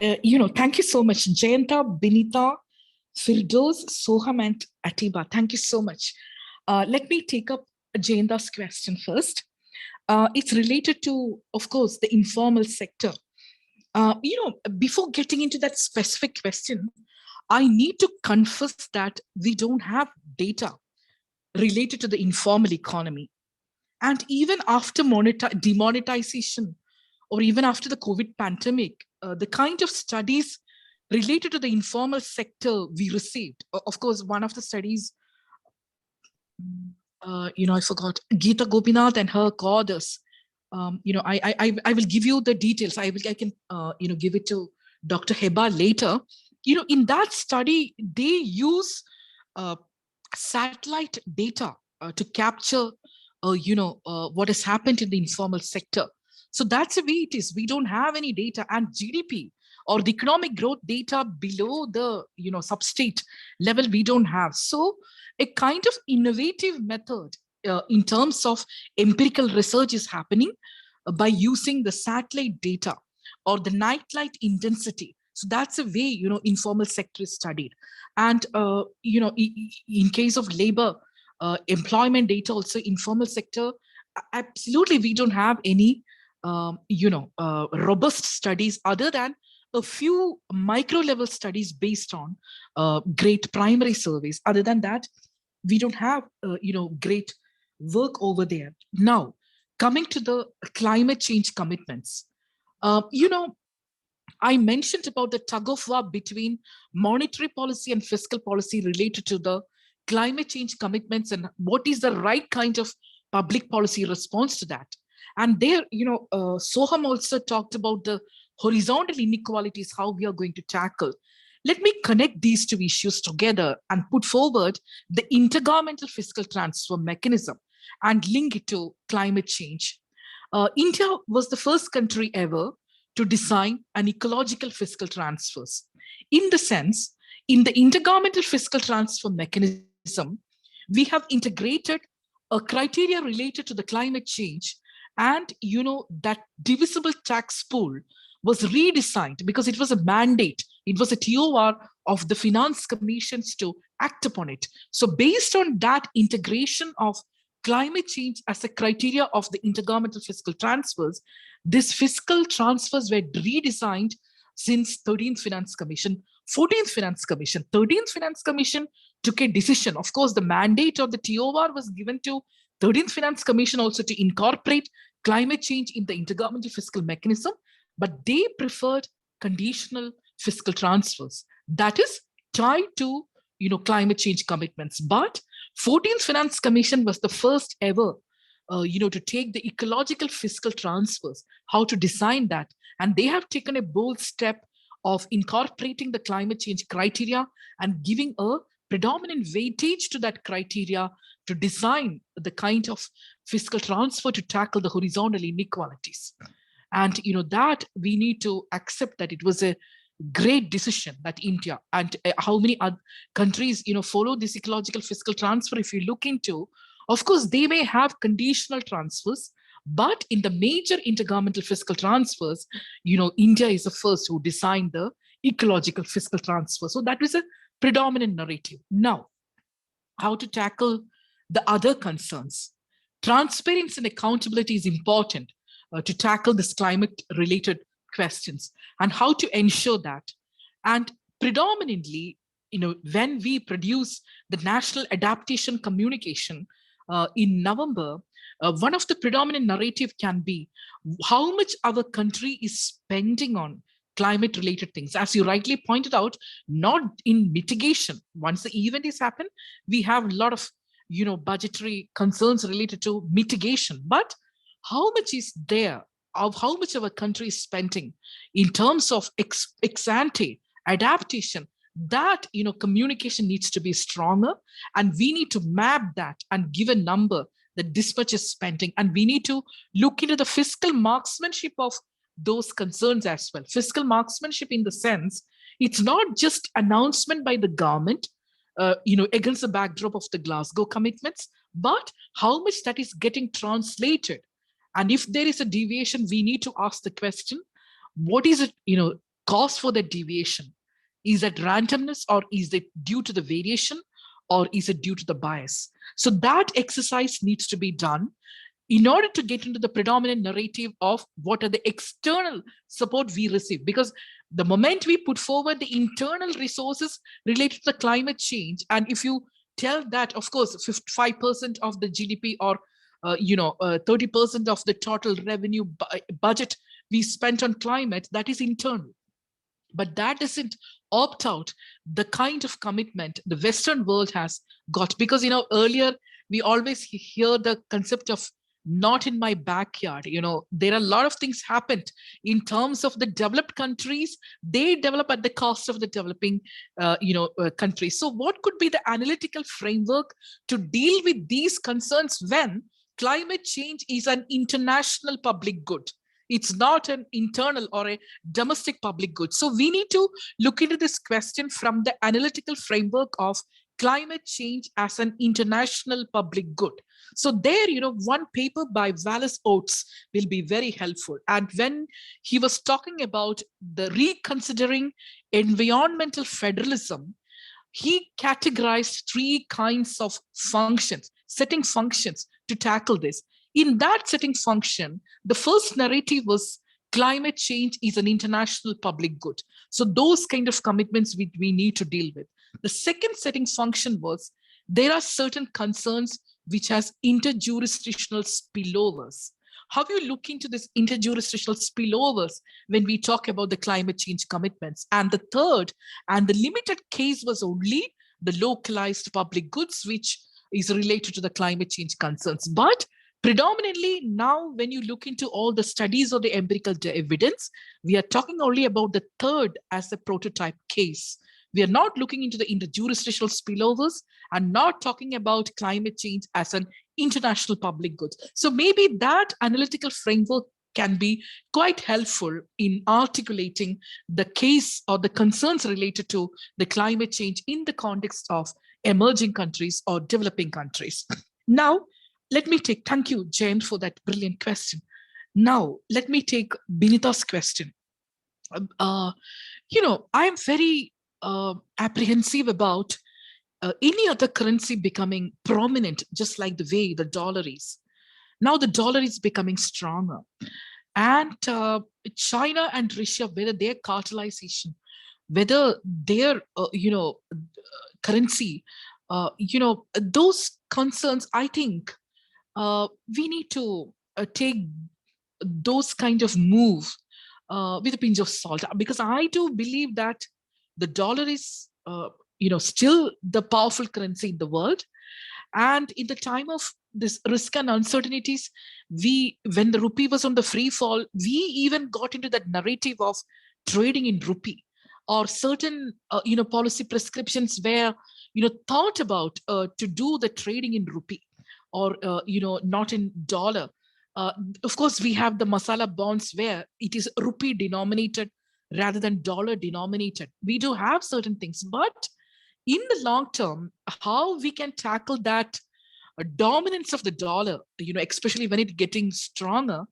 Thank you so much, Jayanta, Binita, Firdoz, Soham, and Atiba. Thank you so much. Let me take up Jayanta's question first. It's related to, of course, the informal sector. Before getting into that specific question, I need to confess that we don't have data related to the informal economy. And even after demonetization, or even after the COVID pandemic, the kind of studies related to the informal sector we received. Of course, one of the studies, I forgot, Geeta Gopinath and her co-authors. I will give you the details. I can give it to Dr. Heba later. In that study, they use satellite data to capture, what has happened in the informal sector. So that's the way it is. We don't have any data, and GDP or the economic growth data below the substate level we don't have. So a kind of innovative method in terms of empirical research is happening by using the satellite data or the nightlight intensity. So that's the way informal sector is studied. And in case of labor employment data, also informal sector, absolutely we don't have any robust studies other than a few micro level studies based on great primary surveys. Other than that, we don't have great work over there. Now, coming to the climate change commitments, I mentioned about the tug of war between monetary policy and fiscal policy related to the climate change commitments and what is the right kind of public policy response to that. And there, Soham also talked about the horizontal inequalities, how we are going to tackle. Let me connect these two issues together and put forward the intergovernmental fiscal transfer mechanism and link it to climate change. India was the first country ever to design an ecological fiscal transfers. In the sense, in the intergovernmental fiscal transfer mechanism, we have integrated a criteria related to the climate change, and that divisible tax pool was redesigned because it was a mandate. It was a TOR of the finance commissions to act upon it. So based on that integration of climate change as a criteria of the intergovernmental fiscal transfers, these fiscal transfers were redesigned since 13th Finance Commission, 14th Finance Commission. 13th Finance Commission took a decision. Of course, the mandate of the TOR was given to 13th Finance Commission also to incorporate climate change in the intergovernmental fiscal mechanism, but they preferred conditional fiscal transfers. That is tied to climate change commitments. But 14th Finance Commission was the first ever to take the ecological fiscal transfers, how to design that. And they have taken a bold step of incorporating the climate change criteria and giving a predominant weightage to that criteria to design the kind of fiscal transfer to tackle the horizontal inequalities. And that we need to accept that it was a great decision that India and how many other countries follow this ecological fiscal transfer. If you look into, of course, they may have conditional transfers, but in the major intergovernmental fiscal transfers, India is the first who designed the ecological fiscal transfer. So that was a predominant narrative. Now, how to tackle the other concerns. Transparency and accountability is important to tackle this climate-related questions, and how to ensure that. And predominantly, when we produce the National Adaptation Communication in November, one of the predominant narrative can be how much our country is spending on climate-related things. As you rightly pointed out, not in mitigation. Once the event is happened, we have a lot of budgetary concerns related to mitigation. But how much is there of how much our country is spending in terms of ex ante adaptation? That communication needs to be stronger, and we need to map that and give a number that this much is spending. And we need to look into the fiscal marksmanship of those concerns as well. Fiscal marksmanship in the sense, it's not just announcement by the government, against the backdrop of the Glasgow commitments, but how much that is getting translated. And if there is a deviation, we need to ask the question, what is it, cause for that deviation? Is it randomness, or is it due to the variation, or is it due to the bias? So that exercise needs to be done in order to get into the predominant narrative of what are the external support we receive. Because the moment we put forward the internal resources related to the climate change, and if you tell that, of course, 55% of the GDP or 30% of the total revenue budget we spent on climate, that is internal. But that doesn't opt out the kind of commitment the Western world has got. Because, earlier we always hear the concept of not in my backyard. There are a lot of things happened in terms of the developed countries. They develop at the cost of the developing, countries. So what could be the analytical framework to deal with these concerns when climate change is an international public good? It's not an internal or a domestic public good. So we need to look into this question from the analytical framework of climate change as an international public good. So there, one paper by Wallace Oates will be very helpful. And when he was talking about the reconsidering environmental federalism, he categorized 3 kinds of functions, setting functions to tackle this. In that setting function, the first narrative was climate change is an international public good. So those kind of commitments we need to deal with. The second setting function was there are certain concerns which has interjurisdictional spillovers. How do you look into this interjurisdictional spillovers when we talk about the climate change commitments? And the third and the limited case was only the localized public goods, which is related to the climate change concerns. But predominantly now, when you look into all the studies or the empirical evidence, we are talking only about the third as a prototype case. We are not looking into the interjurisdictional spillovers and not talking about climate change as an international public good. So maybe that analytical framework can be quite helpful in articulating the case or the concerns related to the climate change in the context of emerging countries or developing countries. Now, thank you, Jane, for that brilliant question. Now, let me take Binita's question. I am very apprehensive about any other currency becoming prominent, just like the way the dollar is. Now the dollar is becoming stronger. And China and Russia, whether their cartelization, whether their, currency, those concerns, I think we need to take those kind of move with a pinch of salt, because I do believe that the dollar is, still the powerful currency in the world. And in the time of this risk and uncertainties, when the rupee was on the free fall, we even got into that narrative of trading in rupee, or certain, policy prescriptions where, thought about to do the trading in rupee or, not in dollar. Of course, we have the masala bonds where it is rupee denominated rather than dollar denominated. We do have certain things, but in the long term, how we can tackle that dominance of the dollar, especially when it's getting stronger,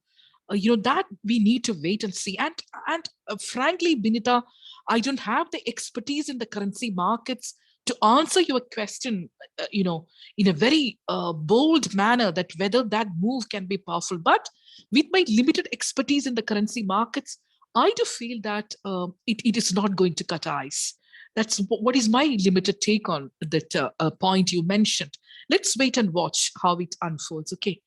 that we need to wait and see. And frankly, Binita, I don't have the expertise in the currency markets to answer your question, in a very bold manner that whether that move can be powerful. But with my limited expertise in the currency markets, I do feel that it is not going to cut ice. That's what is my limited take on that point you mentioned. Let's wait and watch how it unfolds. Okay.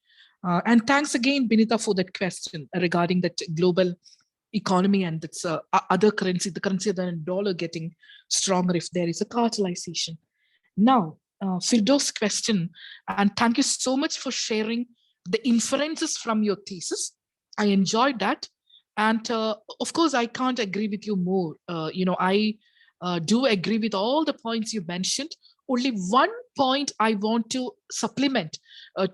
And thanks again, Binita, for that question regarding that global economy and its other currency, the currency other than dollar getting stronger if there is a cartelization. Now, Firdaus' question, and thank you so much for sharing the inferences from your thesis. I enjoyed that. And of course, I can't agree with you more. I do agree with all the points you mentioned. Only one point I want to supplement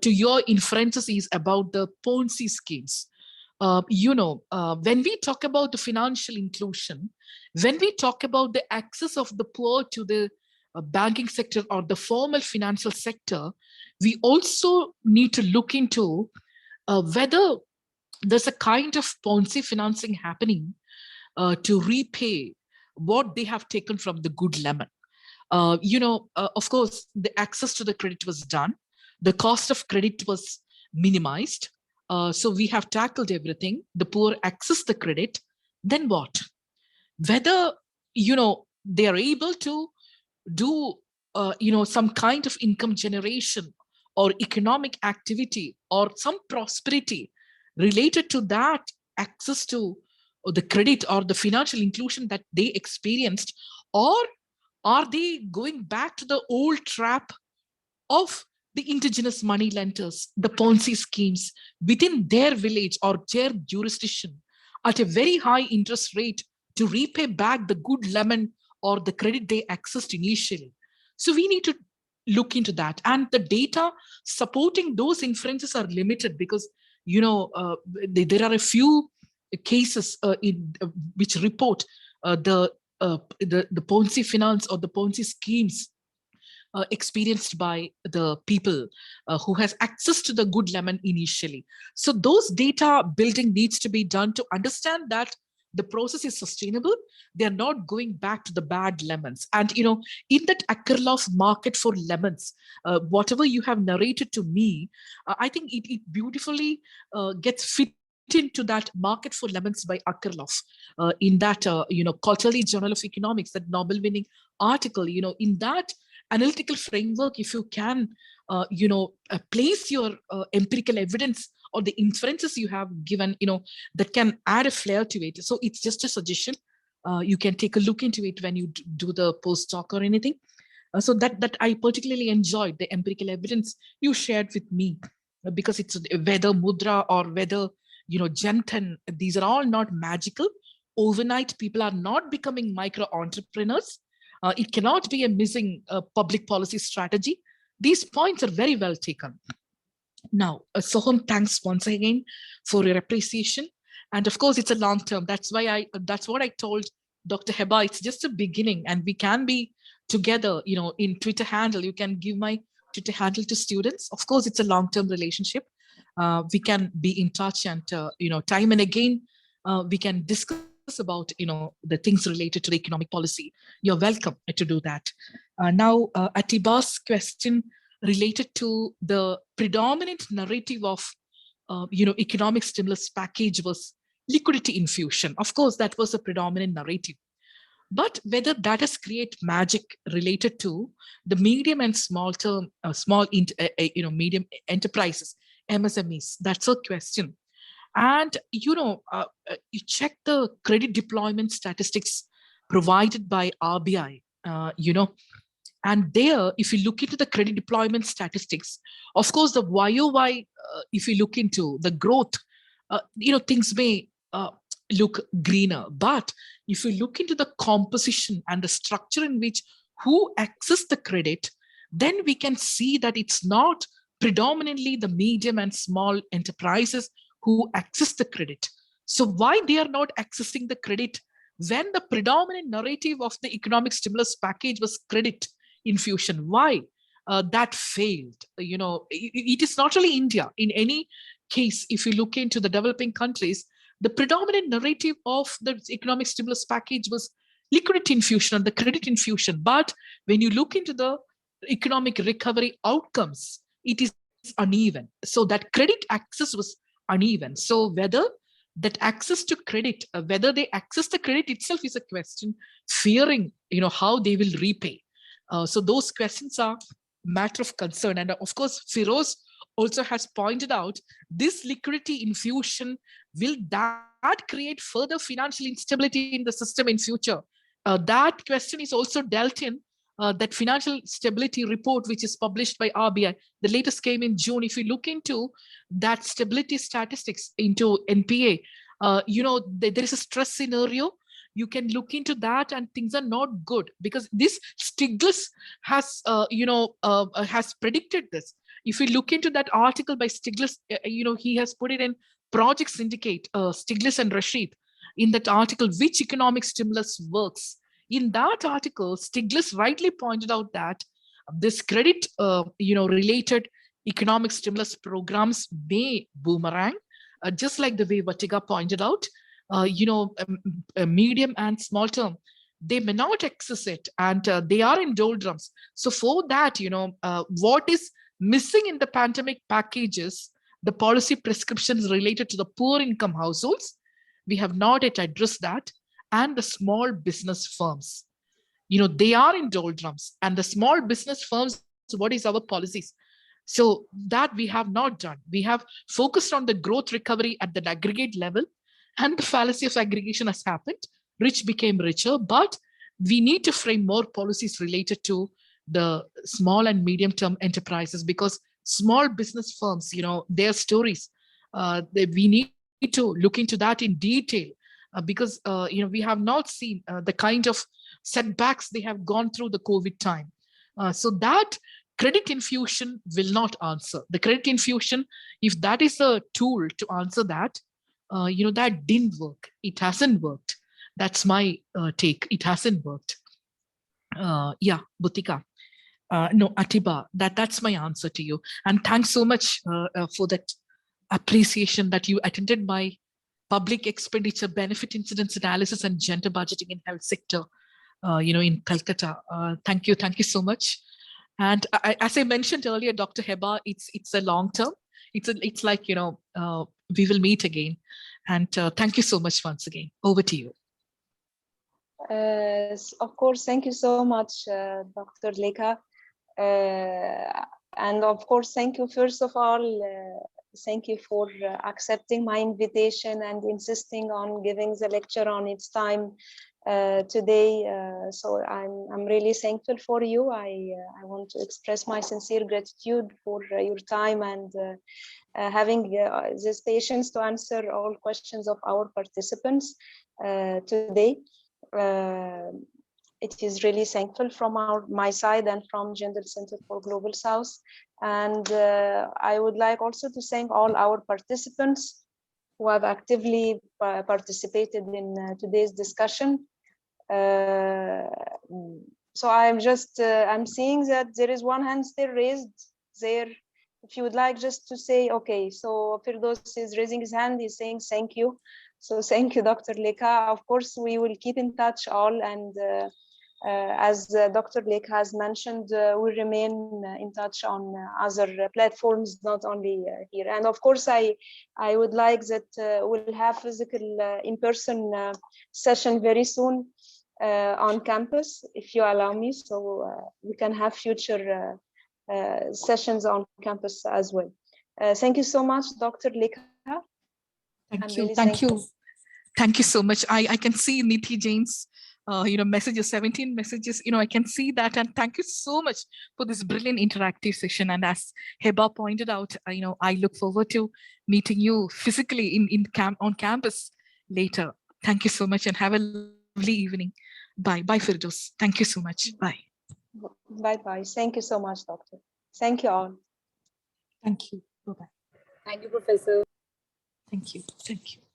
to your inferences is about the Ponzi schemes. When we talk about the financial inclusion, when we talk about the access of the poor to the banking sector or the formal financial sector, we also need to look into whether there's a kind of Ponzi financing happening to repay what they have taken from the good lemon. Of course, the access to the credit was done. The cost of credit was minimized. So we have tackled everything. The poor access the credit. Then what? Whether, they are able to do, some kind of income generation or economic activity or some prosperity related to that access to the credit or the financial inclusion that they experienced, or are they going back to the old trap of the indigenous money lenders, the Ponzi schemes within their village or their jurisdiction at a very high interest rate to repay back the good lemon or the credit they accessed initially? So we need to look into that. And the data supporting those inferences are limited because, there are a few cases which report the Ponzi finance or the Ponzi schemes experienced by the people who has access to the good lemon initially. So those data building needs to be done to understand that the process is sustainable. They're not going back to the bad lemons. And, in that Akerlof market for lemons, whatever you have narrated to me, I think it beautifully gets fit into that market for lemons by Akerlof in that, Quarterly Journal of Economics, that Nobel-winning article, in that analytical framework, if you can, place your empirical evidence or the inferences you have given, that can add a flair to it. So it's just a suggestion. You can take a look into it when you do the postdoc or anything. So that I particularly enjoyed the empirical evidence you shared with me, because it's whether Mudra or whether, Jantan, these are all not magical. Overnight, people are not becoming micro entrepreneurs. It cannot be a missing public policy strategy. These points are very well taken. Now, Soham, thanks once again for your appreciation. And of course, it's a long term. That's what I told Dr. Heba. It's just a beginning, and we can be together, in Twitter handle. You can give my Twitter handle to students. Of course, it's a long-term relationship. We can be in touch, and, time and again, we can discuss about, the things related to the economic policy. You're welcome to do that. Now, Atiba's question related to the predominant narrative of, economic stimulus package was liquidity infusion. Of course, that was a predominant narrative. But whether that has created magic related to the medium and medium enterprises, MSMEs, that's a question. And, you check the credit deployment statistics provided by RBI, and there, if you look into the credit deployment statistics, of course, the YOY, if you look into the growth, things may look greener. But if you look into the composition and the structure in which who access the credit, then we can see that it's not predominantly the medium and small enterprises who access the credit. So why they are not accessing the credit when the predominant narrative of the economic stimulus package was credit infusion? Why that failed? It is not only India. In any case, if you look into the developing countries, the predominant narrative of the economic stimulus package was liquidity infusion or the credit infusion. But when you look into the economic recovery outcomes, it is uneven. So that credit access was uneven. So whether that access to credit, whether they access the credit itself is a question, fearing, how they will repay. So those questions are matter of concern. And of course, Firoz also has pointed out this liquidity infusion, will that create further financial instability in the system in future? That question is also dealt in that financial stability report, which is published by RBI. The latest came in June. If you look into that stability statistics into NPA, there is a stress scenario. You can look into that, and things are not good, because this Stiglitz has, has predicted this. If you look into that article by Stiglitz, he has put it in Project Syndicate, Stiglitz and Rashid, in that article, which economic stimulus works. In that article, Stiglitz rightly pointed out that this credit, related economic stimulus programs may boomerang, just like the way Vatiga pointed out. Medium and small term, they may not access it, and they are in doldrums. So for that, what is missing in the pandemic packages, the policy prescriptions related to the poor income households, we have not yet addressed that. And the small business firms, they are in doldrums. And the small business firms, what is our policies? So that we have not done. We have focused on the growth recovery at the aggregate level, and the fallacy of aggregation has happened. Rich became richer, but we need to frame more policies related to the small and medium term enterprises, because small business firms, their stories, we need to look into that in detail, because we have not seen the kind of setbacks they have gone through the COVID time. So that credit infusion will not answer. The credit infusion, if that is a tool to answer that, that didn't work. It hasn't worked. That's my take. It hasn't worked. Yeah, Butika. No, Atiba, that's my answer to you. And thanks so much for that appreciation that you attended my public expenditure benefit incidence analysis and gender budgeting in health sector, in Calcutta. Thank you so much. And as I mentioned earlier, Dr. Heba, it's a long term. It's like, we will meet again. And thank you so much once again. Over to you. Of course, thank you so much, Dr. Lekha. And of course, thank you, first of all, thank you for accepting my invitation and insisting on giving the lecture on its time today. So I'm really thankful for you. I want to express my sincere gratitude for your time and having this patience to answer all questions of our participants today. It is really thankful from my side and from Jindal Center for Global South. And I would like also to thank all our participants who have actively participated in today's discussion. So I'm seeing that there is one hand still raised there. If you would like just to say, okay, so Firdos is raising his hand, he's saying thank you. So thank you, Dr. Lekha. Of course, we will keep in touch all, and as Dr. Lekha has mentioned, we remain in touch on other platforms, not only here. And of course, I would like that we'll have physical in-person session very soon on campus, if you allow me, so we can have future sessions on campus as well. Thank you so much, Dr. Lekha. Thank you so much. I can see Niti Jain's messages, 17 messages, I can see that. And thank you so much for this brilliant interactive session. And as Heba pointed out, I look forward to meeting you physically on campus later. Thank you so much and have a lovely evening. Bye. Bye, Firdos. Thank you so much. Bye. Bye-bye. Thank you so much, Doctor. Thank you all. Thank you. Bye-bye. Thank you, Professor. Thank you. Thank you.